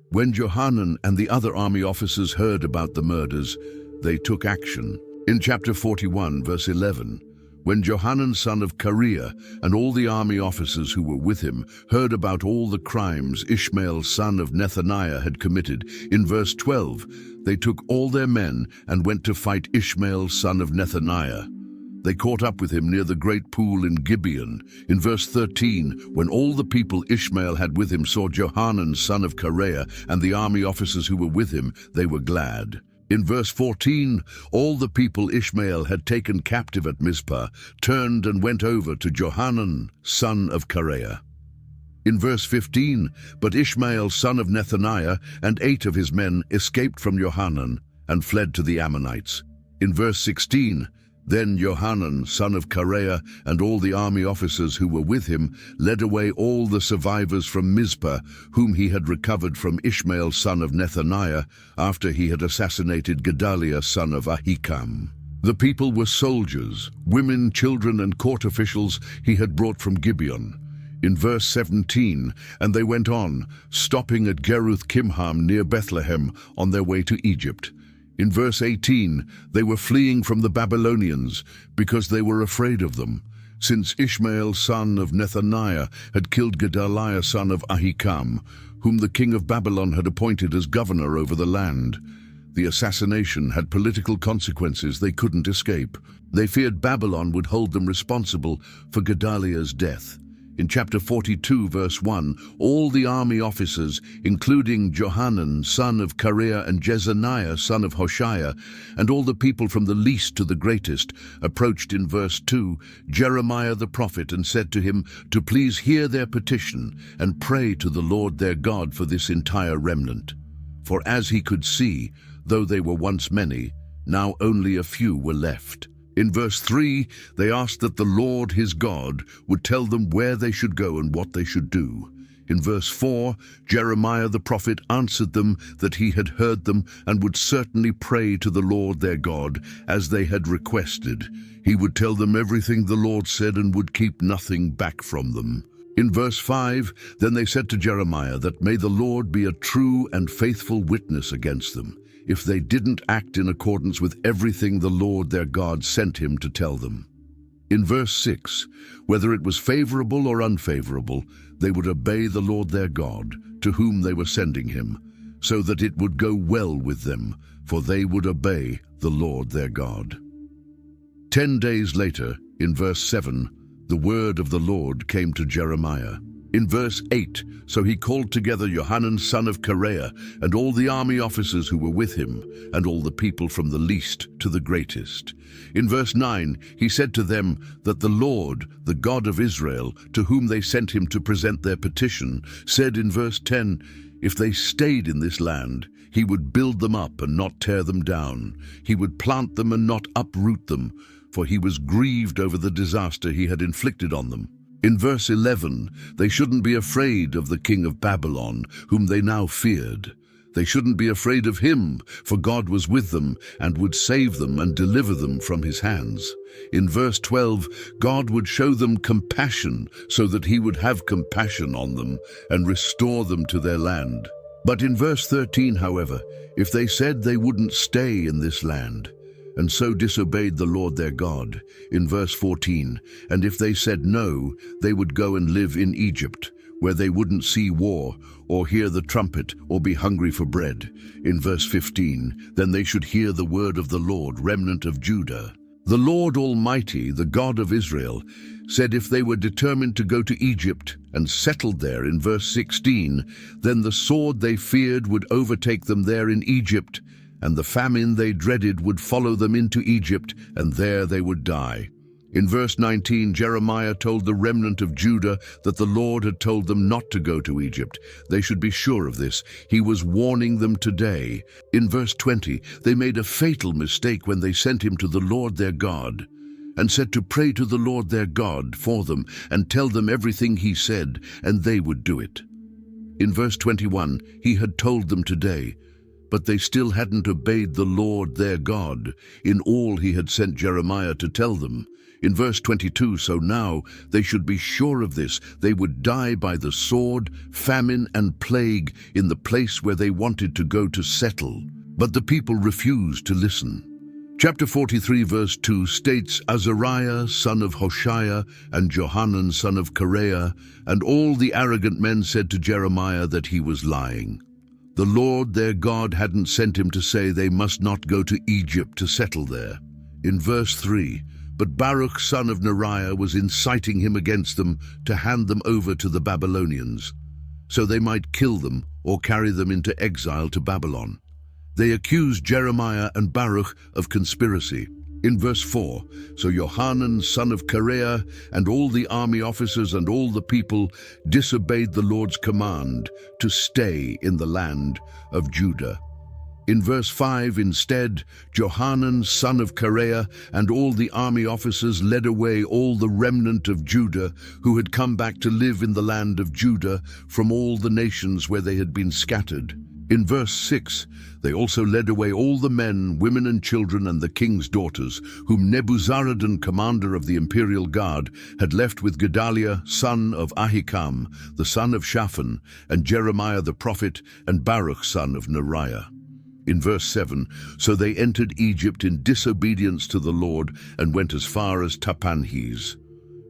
When Johanan and the other army officers heard about the murders, they took action. In chapter 41, verse 11, when Johanan son of Kareah and all the army officers who were with him heard about all the crimes Ishmael son of Nethaniah had committed, in verse 12, they took all their men and went to fight Ishmael son of Nethaniah. They caught up with him near the great pool in Gibeon. In verse 13, when all the people Ishmael had with him saw Johanan son of Kareah and the army officers who were with him, they were glad. In verse 14, all the people Ishmael had taken captive at Mizpah turned and went over to Johanan son of Kareah. In verse 15, but Ishmael son of Nethaniah and 8 of his men escaped from Johanan and fled to the Ammonites. In verse 16, then Johanan son of Kareah and all the army officers who were with him led away all the survivors from Mizpah, whom he had recovered from Ishmael son of Nethaniah, after he had assassinated Gedaliah son of Ahikam. The people were soldiers, women, children, and court officials he had brought from Gibeon. In verse 17, and they went on, stopping at Geruth Kimham near Bethlehem on their way to Egypt. In verse 18, they were fleeing from the Babylonians because they were afraid of them, since Ishmael son of Nethaniah had killed Gedaliah son of Ahikam, whom the king of Babylon had appointed as governor over the land. The assassination had political consequences they couldn't escape. They feared Babylon would hold them responsible for Gedaliah's death. In chapter 42, verse 1, all the army officers, including Johanan, son of Kareah, and Jezaniah, son of Hoshaiah, and all the people from the least to the greatest, approached in verse 2 Jeremiah the prophet and said to him to please hear their petition and pray to the Lord their God for this entire remnant. For as he could see, though they were once many, now only a few were left. In verse 3, they asked that the Lord his God would tell them where they should go and what they should do. In verse 4, Jeremiah the prophet answered them that he had heard them and would certainly pray to the Lord their God as they had requested. He would tell them everything the Lord said and would keep nothing back from them. In verse 5, then they said to Jeremiah that may the Lord be a true and faithful witness against them, if they didn't act in accordance with everything the Lord their God sent him to tell them. In verse 6, whether it was favorable or unfavorable, they would obey the Lord their God, to whom they were sending him, so that it would go well with them, for they would obey the Lord their God. 10 days later, in verse 7, the word of the Lord came to Jeremiah. In verse 8, so he called together Johanan son of Kareah and all the army officers who were with him, and all the people from the least to the greatest. In verse 9, he said to them that the Lord, the God of Israel, to whom they sent him to present their petition, said in verse 10, if they stayed in this land, he would build them up and not tear them down. He would plant them and not uproot them, for he was grieved over the disaster he had inflicted on them. In verse 11, they shouldn't be afraid of the king of Babylon, whom they now feared. They shouldn't be afraid of him, for God was with them and would save them and deliver them from his hands. In verse 12, God would show them compassion so that he would have compassion on them and restore them to their land. But in verse 13, however, if they said they wouldn't stay in this land, and so disobeyed the Lord their God, in verse 14, and if they said no, they would go and live in Egypt, where they wouldn't see war, or hear the trumpet, or be hungry for bread. In verse 15, then they should hear the word of the Lord, remnant of Judah. The Lord Almighty, the God of Israel, said if they were determined to go to Egypt and settled there, in verse 16, then the sword they feared would overtake them there in Egypt, and the famine they dreaded would follow them into Egypt, and there they would die. In verse 19, Jeremiah told the remnant of Judah that the Lord had told them not to go to Egypt. They should be sure of this. He was warning them today. In verse 20, they made a fatal mistake when they sent him to the Lord their God. and said to pray to the Lord their God for them and tell them everything he said, and they would do it. In verse 21, he had told them today, but they still hadn't obeyed the Lord their God in all he had sent Jeremiah to tell them. In verse 22, so now they should be sure of this, they would die by the sword, famine, and plague in the place where they wanted to go to settle. But the people refused to listen. Chapter 43 verse 2 states, Azariah, son of Hoshaiah, and Johanan, son of Kareah, and all the arrogant men said to Jeremiah that he was lying. The Lord their God hadn't sent him to say they must not go to Egypt to settle there. In verse 3, but Baruch son of Neriah was inciting him against them to hand them over to the Babylonians, so they might kill them or carry them into exile to Babylon. They accused Jeremiah and Baruch of conspiracy. In verse 4, so Johanan son of Kareah and all the army officers and all the people disobeyed the Lord's command to stay in the land of Judah. In verse 5 instead, Johanan son of Kareah and all the army officers led away all the remnant of Judah who had come back to live in the land of Judah from all the nations where they had been scattered. In verse 6, they also led away all the men, women and children and the king's daughters, whom Nebuzaradan, commander of the imperial guard, had left with Gedaliah, son of Ahikam, the son of Shaphan, and Jeremiah the prophet, and Baruch, son of Neriah. In verse 7, so they entered Egypt in disobedience to the Lord and went as far as Tahpanhes.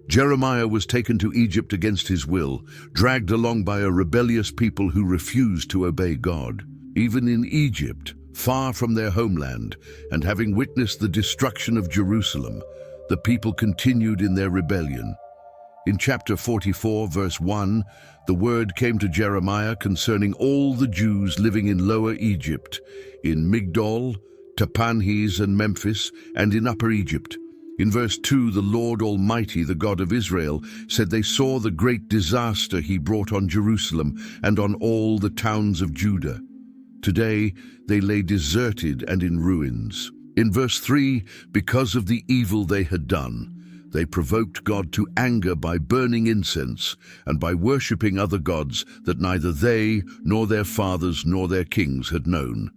Jeremiah was taken to Egypt against his will, dragged along by a rebellious people who refused to obey God. Even in Egypt, far from their homeland, and having witnessed the destruction of Jerusalem, the people continued in their rebellion. In chapter 44, verse 1, the word came to Jeremiah concerning all the Jews living in Lower Egypt, in Migdol, Tahpanhes and Memphis, and in Upper Egypt. In verse 2, the Lord Almighty, the God of Israel, said they saw the great disaster he brought on Jerusalem and on all the towns of Judah. Today they lay deserted and in ruins. In verse 3, because of the evil they had done, they provoked God to anger by burning incense and by worshipping other gods that neither they nor their fathers nor their kings had known.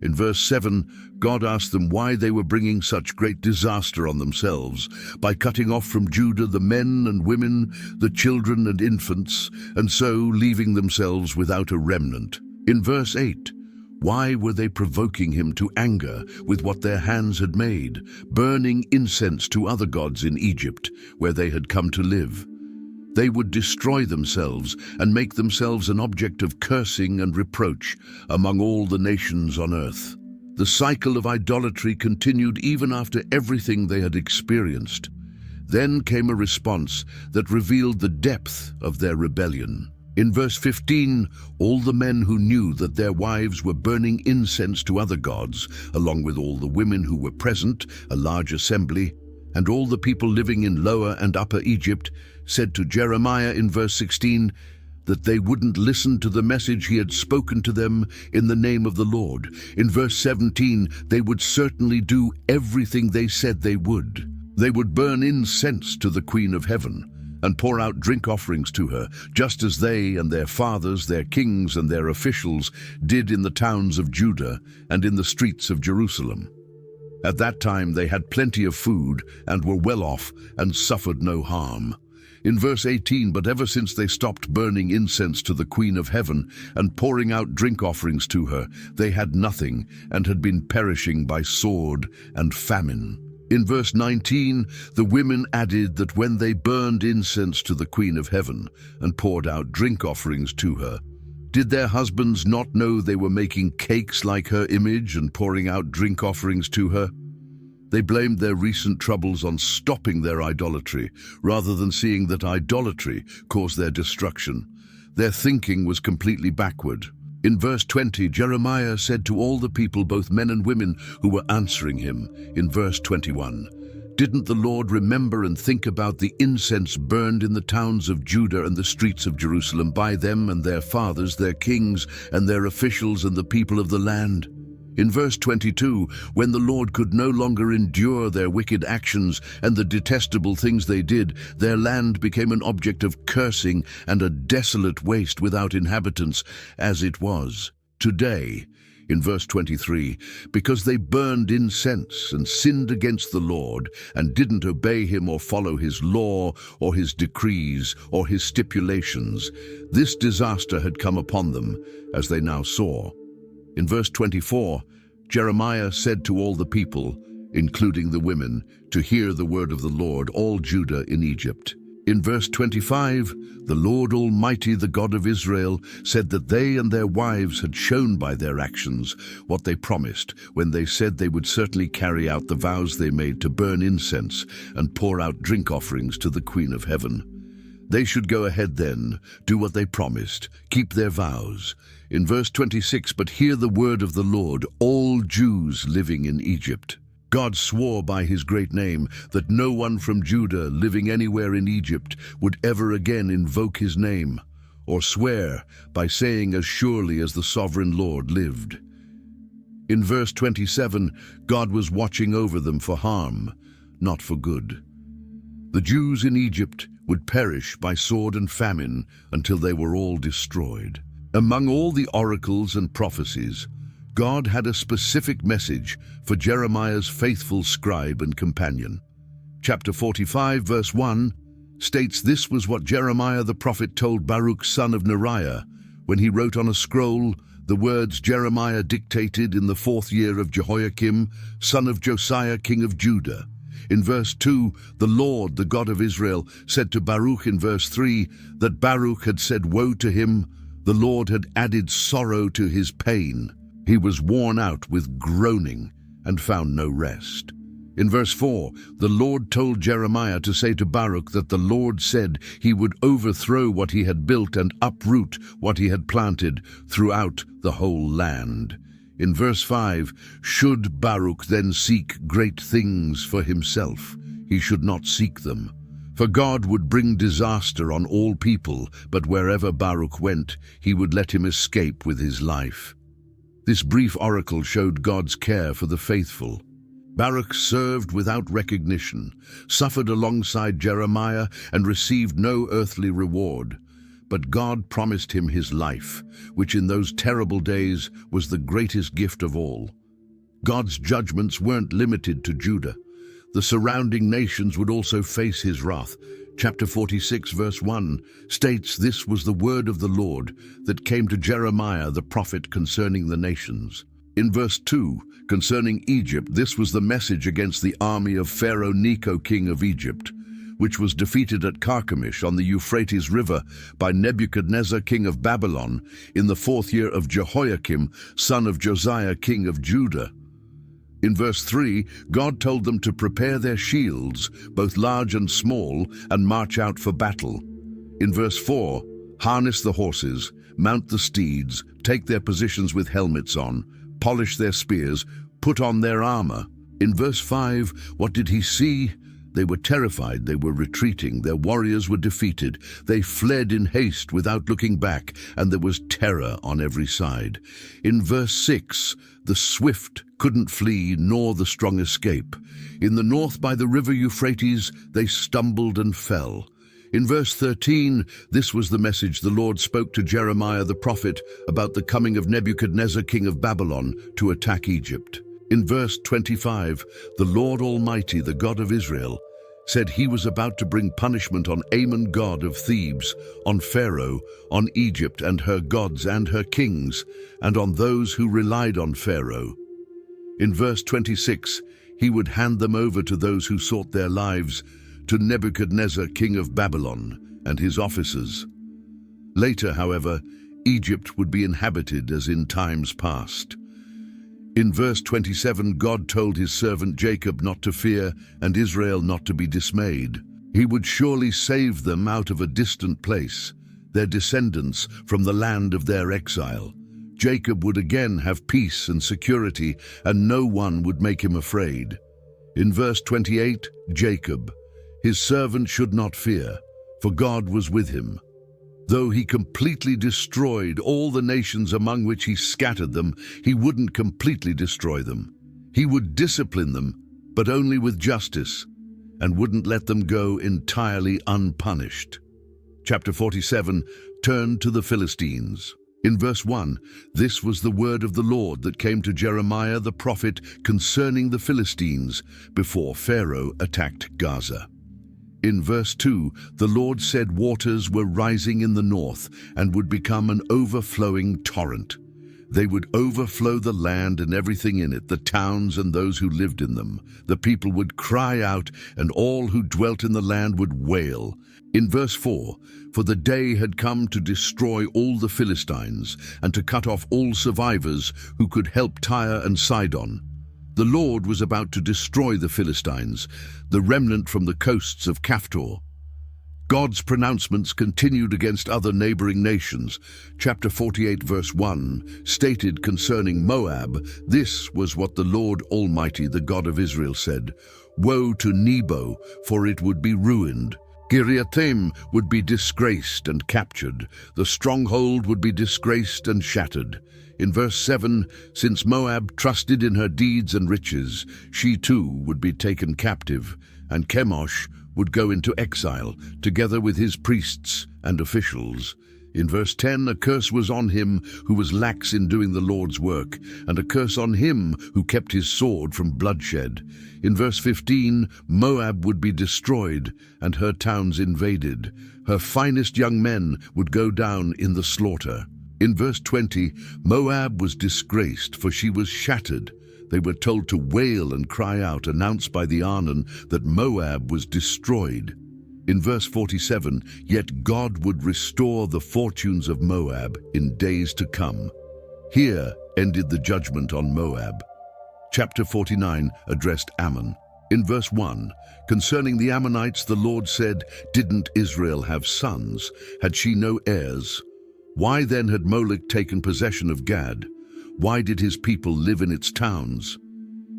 In verse 7, God asked them why they were bringing such great disaster on themselves, by cutting off from Judah the men and women, the children and infants, and so leaving themselves without a remnant. In verse 8, why were they provoking him to anger with what their hands had made, burning incense to other gods in Egypt, where they had come to live? They would destroy themselves and make themselves an object of cursing and reproach among all the nations on earth. The cycle of idolatry continued even after everything they had experienced. Then came a response that revealed the depth of their rebellion. In verse 15, all the men who knew that their wives were burning incense to other gods, along with all the women who were present, a large assembly, and all the people living in Lower and Upper Egypt, said to Jeremiah in verse 16 that they wouldn't listen to the message he had spoken to them in the name of the Lord. In verse 17, they would certainly do everything they said they would. They would burn incense to the Queen of Heaven and pour out drink offerings to her, just as they and their fathers, their kings and their officials did in the towns of Judah and in the streets of Jerusalem. At that time they had plenty of food and were well off and suffered no harm. In verse 18, but ever since they stopped burning incense to the Queen of Heaven and pouring out drink offerings to her, they had nothing and had been perishing by sword and famine. In verse 19, the women added that when they burned incense to the Queen of Heaven and poured out drink offerings to her, did their husbands not know they were making cakes like her image and pouring out drink offerings to her? They blamed their recent troubles on stopping their idolatry, rather than seeing that idolatry caused their destruction. Their thinking was completely backward. In verse 20, Jeremiah said to all the people, both men and women, who were answering him, in verse 21, "Didn't the Lord remember and think about the incense burned in the towns of Judah and the streets of Jerusalem by them and their fathers, their kings, and their officials and the people of the land? In verse 22, when the Lord could no longer endure their wicked actions and the detestable things they did, their land became an object of cursing and a desolate waste without inhabitants, as it was today. In verse 23, because they burned incense and sinned against the Lord and didn't obey him or follow his law or his decrees or his stipulations, this disaster had come upon them, as they now saw. In verse 24, Jeremiah said to all the people, including the women, to hear the word of the Lord, all Judah in Egypt. In verse 25, the Lord Almighty, the God of Israel, said that they and their wives had shown by their actions what they promised when they said they would certainly carry out the vows they made to burn incense and pour out drink offerings to the Queen of Heaven. They should go ahead then, do what they promised, keep their vows. In verse 26, but hear the word of the Lord, all Jews living in Egypt. God swore by his great name that no one from Judah living anywhere in Egypt would ever again invoke his name, or swear by saying, as surely as the sovereign Lord lived. In verse 27, God was watching over them for harm, not for good. The Jews in Egypt would perish by sword and famine until they were all destroyed. Among all the oracles and prophecies, God had a specific message for Jeremiah's faithful scribe and companion. Chapter 45, verse 1, states this was what Jeremiah the prophet told Baruch son of Neriah when he wrote on a scroll the words Jeremiah dictated in the 4th year of Jehoiakim, son of Josiah, king of Judah. In verse 2, the Lord, the God of Israel, said to Baruch in verse 3 that Baruch had said, woe to him, the Lord had added sorrow to his pain. He was worn out with groaning and found no rest. In verse 4, the Lord told Jeremiah to say to Baruch that the Lord said he would overthrow what he had built and uproot what he had planted throughout the whole land. In verse 5, should Baruch then seek great things for himself, he should not seek them. For God would bring disaster on all people, but wherever Baruch went, he would let him escape with his life. This brief oracle showed God's care for the faithful. Baruch served without recognition, suffered alongside Jeremiah, and received no earthly reward. But God promised him his life, which in those terrible days was the greatest gift of all. God's judgments weren't limited to Judah. The surrounding nations would also face his wrath. Chapter 46, verse 1, states this was the word of the Lord that came to Jeremiah the prophet concerning the nations. In verse 2, concerning Egypt, this was the message against the army of Pharaoh Necho, king of Egypt, which was defeated at Carchemish on the Euphrates River by Nebuchadnezzar, king of Babylon, in the 4th year of Jehoiakim, son of Josiah, king of Judah. In verse 3, God told them to prepare their shields, both large and small, and march out for battle. In verse 4, harness the horses, mount the steeds, take their positions with helmets on, polish their spears, put on their armor. In verse 5, what did he see? They were terrified, they were retreating, their warriors were defeated. They fled in haste without looking back, and there was terror on every side. In verse 6, the swift couldn't flee, nor the strong escape. In the north by the river Euphrates, they stumbled and fell. In verse 13, this was the message the Lord spoke to Jeremiah the prophet about the coming of Nebuchadnezzar, king of Babylon, to attack Egypt. In verse 25, the Lord Almighty, the God of Israel, said he was about to bring punishment on Ammon, god of Thebes, on Pharaoh, on Egypt and her gods and her kings, and on those who relied on Pharaoh. In verse 26, he would hand them over to those who sought their lives, to Nebuchadnezzar, king of Babylon, and his officers. Later, however, Egypt would be inhabited as in times past. In verse 27, God told his servant Jacob not to fear and Israel not to be dismayed. He would surely save them out of a distant place, their descendants from the land of their exile. Jacob would again have peace and security, and no one would make him afraid. In verse 28, Jacob, his servant should not fear, for God was with him. Though he completely destroyed all the nations among which he scattered them, he wouldn't completely destroy them. He would discipline them, but only with justice, and wouldn't let them go entirely unpunished. Chapter 47 turned to the Philistines. In verse 1, this was the word of the Lord that came to Jeremiah the prophet concerning the Philistines before Pharaoh attacked Gaza. In verse 2, the Lord said waters were rising in the north and would become an overflowing torrent. They would overflow the land and everything in it, the towns and those who lived in them. The people would cry out, and all who dwelt in the land would wail. In verse 4, for the day had come to destroy all the Philistines and to cut off all survivors who could help Tyre and Sidon. The Lord was about to destroy the Philistines, the remnant from the coasts of Caphtor. God's pronouncements continued against other neighboring nations. Chapter 48 verse 1 stated concerning Moab, this was what the Lord Almighty, the God of Israel, said, woe to Nebo, for it would be ruined. Kiriathaim would be disgraced and captured. The stronghold would be disgraced and shattered. In verse 7, since Moab trusted in her deeds and riches, she too would be taken captive, and Chemosh would go into exile, together with his priests and officials. In verse 10, a curse was on him who was lax in doing the Lord's work, and a curse on him who kept his sword from bloodshed. In verse 15, Moab would be destroyed, and her towns invaded. Her finest young men would go down in the slaughter. In verse 20, Moab was disgraced, for she was shattered. They were told to wail and cry out, announced by the Arnon that Moab was destroyed. In verse 47, yet God would restore the fortunes of Moab in days to come. Here ended the judgment on Moab. Chapter 49 addressed Ammon. In verse 1, concerning the Ammonites, the Lord said, didn't Israel have sons? Had she no heirs? Why then had Molech taken possession of Gad? Why did his people live in its towns?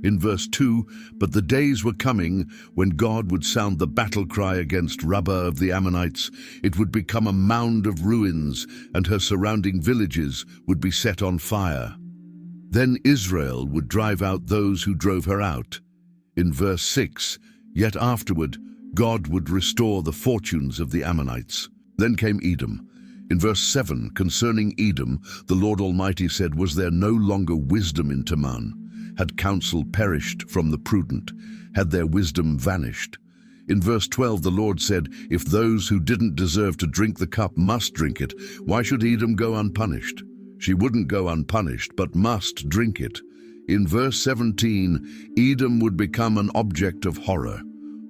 In verse 2, but the days were coming when God would sound the battle cry against Rabbah of the Ammonites. It would become a mound of ruins, and her surrounding villages would be set on fire. Then Israel would drive out those who drove her out. In verse 6, yet afterward God would restore the fortunes of the Ammonites. Then came Edom. In verse 7, concerning Edom, the Lord Almighty said, was there no longer wisdom in Teman? Had counsel perished from the prudent? Had their wisdom vanished? In verse 12, the Lord said, if those who didn't deserve to drink the cup must drink it, why should Edom go unpunished? She wouldn't go unpunished, but must drink it. In verse 17, Edom would become an object of horror.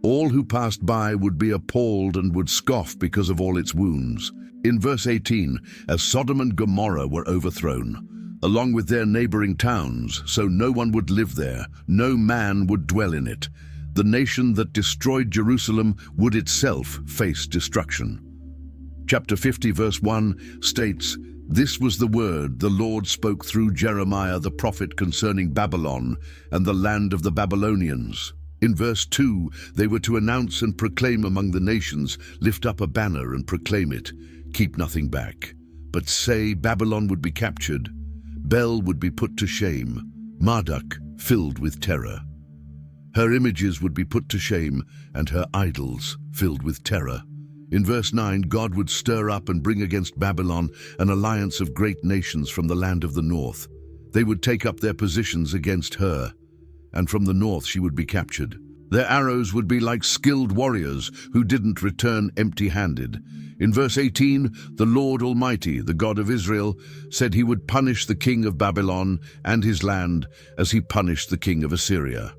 All who passed by would be appalled and would scoff because of all its wounds. In verse 18, as Sodom and Gomorrah were overthrown, along with their neighboring towns, so no one would live there, no man would dwell in it. The nation that destroyed Jerusalem would itself face destruction. Chapter 50 verse 1 states, this was the word the Lord spoke through Jeremiah the prophet concerning Babylon and the land of the Babylonians. In verse 2, they were to announce and proclaim among the nations, lift up a banner and proclaim it, keep nothing back. But say Babylon would be captured, Bel would be put to shame, Marduk filled with terror. Her images would be put to shame, and her idols filled with terror. In verse 9, God would stir up and bring against Babylon an alliance of great nations from the land of the north. They would take up their positions against her, and from the north she would be captured. Their arrows would be like skilled warriors who didn't return empty-handed. In verse 18, the Lord Almighty, the God of Israel, said he would punish the king of Babylon and his land as he punished the king of Assyria.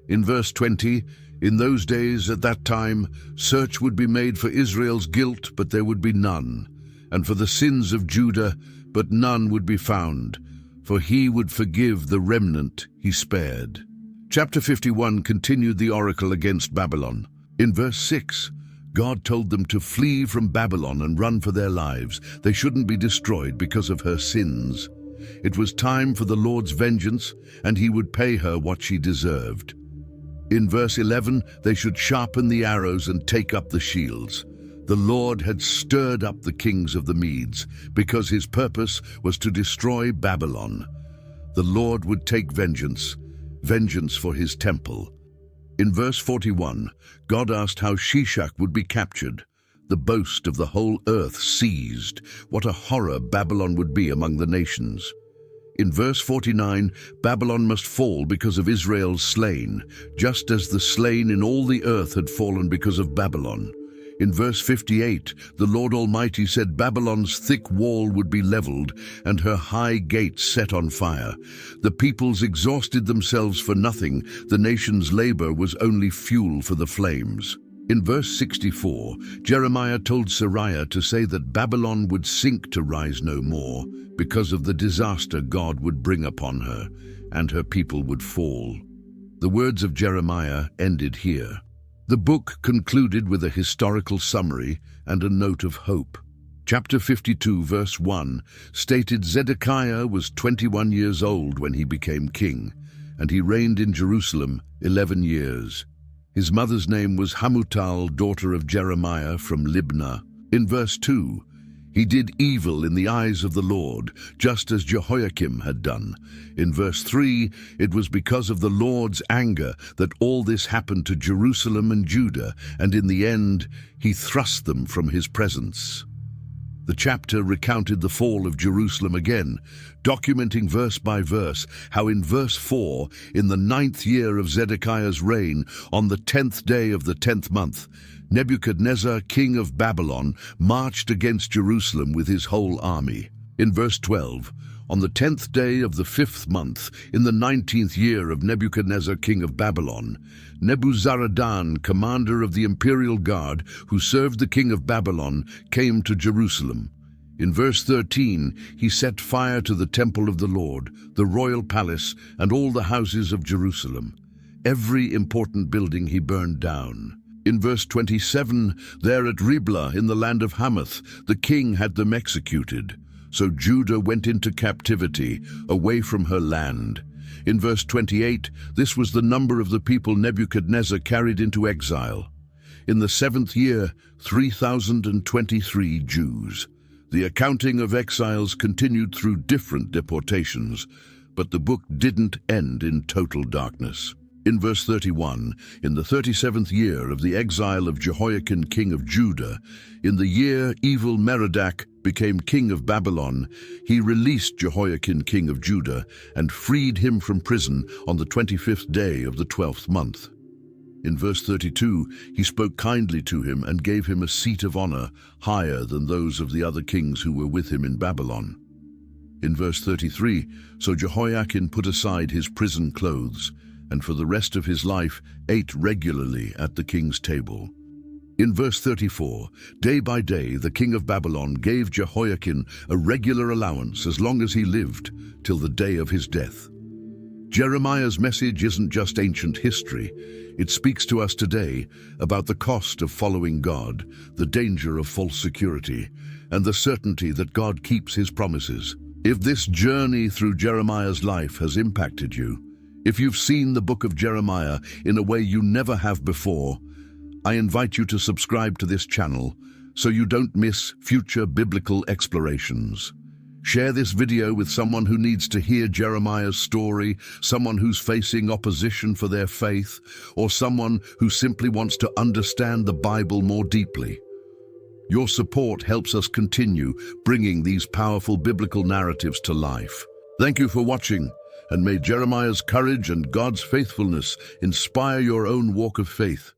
In verse 20, in those days at that time, search would be made for Israel's guilt, but there would be none, and for the sins of Judah, but none would be found, for he would forgive the remnant he spared. Chapter 51 continued the oracle against Babylon. In verse 6, God told them to flee from Babylon and run for their lives. They shouldn't be destroyed because of her sins. It was time for the Lord's vengeance, and he would pay her what she deserved. In verse 11, they should sharpen the arrows and take up the shields. The Lord had stirred up the kings of the Medes because his purpose was to destroy Babylon. The Lord would take vengeance for his temple. In verse 41, God asked how Shishak would be captured. The boast of the whole earth seized. What a horror Babylon would be among the nations. In verse 49, Babylon must fall because of Israel's slain, just as the slain in all the earth had fallen because of Babylon. In verse 58, the Lord Almighty said Babylon's thick wall would be leveled and her high gates set on fire. The peoples exhausted themselves for nothing. The nation's labor was only fuel for the flames. In verse 64, Jeremiah told Sariah to say that Babylon would sink to rise no more because of the disaster God would bring upon her, and her people would fall. The words of Jeremiah ended here. The book concluded with a historical summary and a note of hope. Chapter 52, verse 1, stated Zedekiah was 21 years old when he became king, and he reigned in Jerusalem 11 years. His mother's name was Hamutal, daughter of Jeremiah from Libnah. In verse 2, he did evil in the eyes of the Lord, just as Jehoiakim had done. In verse 3, it was because of the Lord's anger that all this happened to Jerusalem and Judah, and in the end, he thrust them from his presence. The chapter recounted the fall of Jerusalem again, documenting verse by verse how in verse 4, in the 9th year of Zedekiah's reign, on the 10th day of the 10th month, Nebuchadnezzar, king of Babylon, marched against Jerusalem with his whole army. In verse 12, on the 10th day of the 5th month, in the 19th year of Nebuchadnezzar, king of Babylon, Nebuzaradan, commander of the imperial guard, who served the king of Babylon, came to Jerusalem. In verse 13, he set fire to the temple of the Lord, the royal palace, and all the houses of Jerusalem. Every important building he burned down. In verse 27, there at Riblah in the land of Hamath, the king had them executed. So Judah went into captivity, away from her land. In verse 28, this was the number of the people Nebuchadnezzar carried into exile. In the 7th year, 3,023 Jews. The accounting of exiles continued through different deportations, but the book didn't end in total darkness. In verse 31, in the 37th year of the exile of Jehoiakim, king of Judah, in the year evil Merodach became king of Babylon, he released Jehoiakim, king of Judah, and freed him from prison on the 25th day of the 12th month. In verse 32, he spoke kindly to him and gave him a seat of honor, higher than those of the other kings who were with him in Babylon. In verse 33, so Jehoiakim put aside his prison clothes, and for the rest of his life ate regularly at the king's table. In verse 34, day by day the king of Babylon gave Jehoiakim a regular allowance as long as he lived, till the day of his death. Jeremiah's message isn't just ancient history. It speaks to us today about the cost of following God, the danger of false security, and the certainty that God keeps his promises. If this journey through Jeremiah's life has impacted you, if you've seen the book of Jeremiah in a way you never have before, I invite you to subscribe to this channel so you don't miss future biblical explorations. Share this video with someone who needs to hear Jeremiah's story, someone who's facing opposition for their faith, or someone who simply wants to understand the Bible more deeply. Your support helps us continue bringing these powerful biblical narratives to life. Thank you for watching. And may Jeremiah's courage and God's faithfulness inspire your own walk of faith.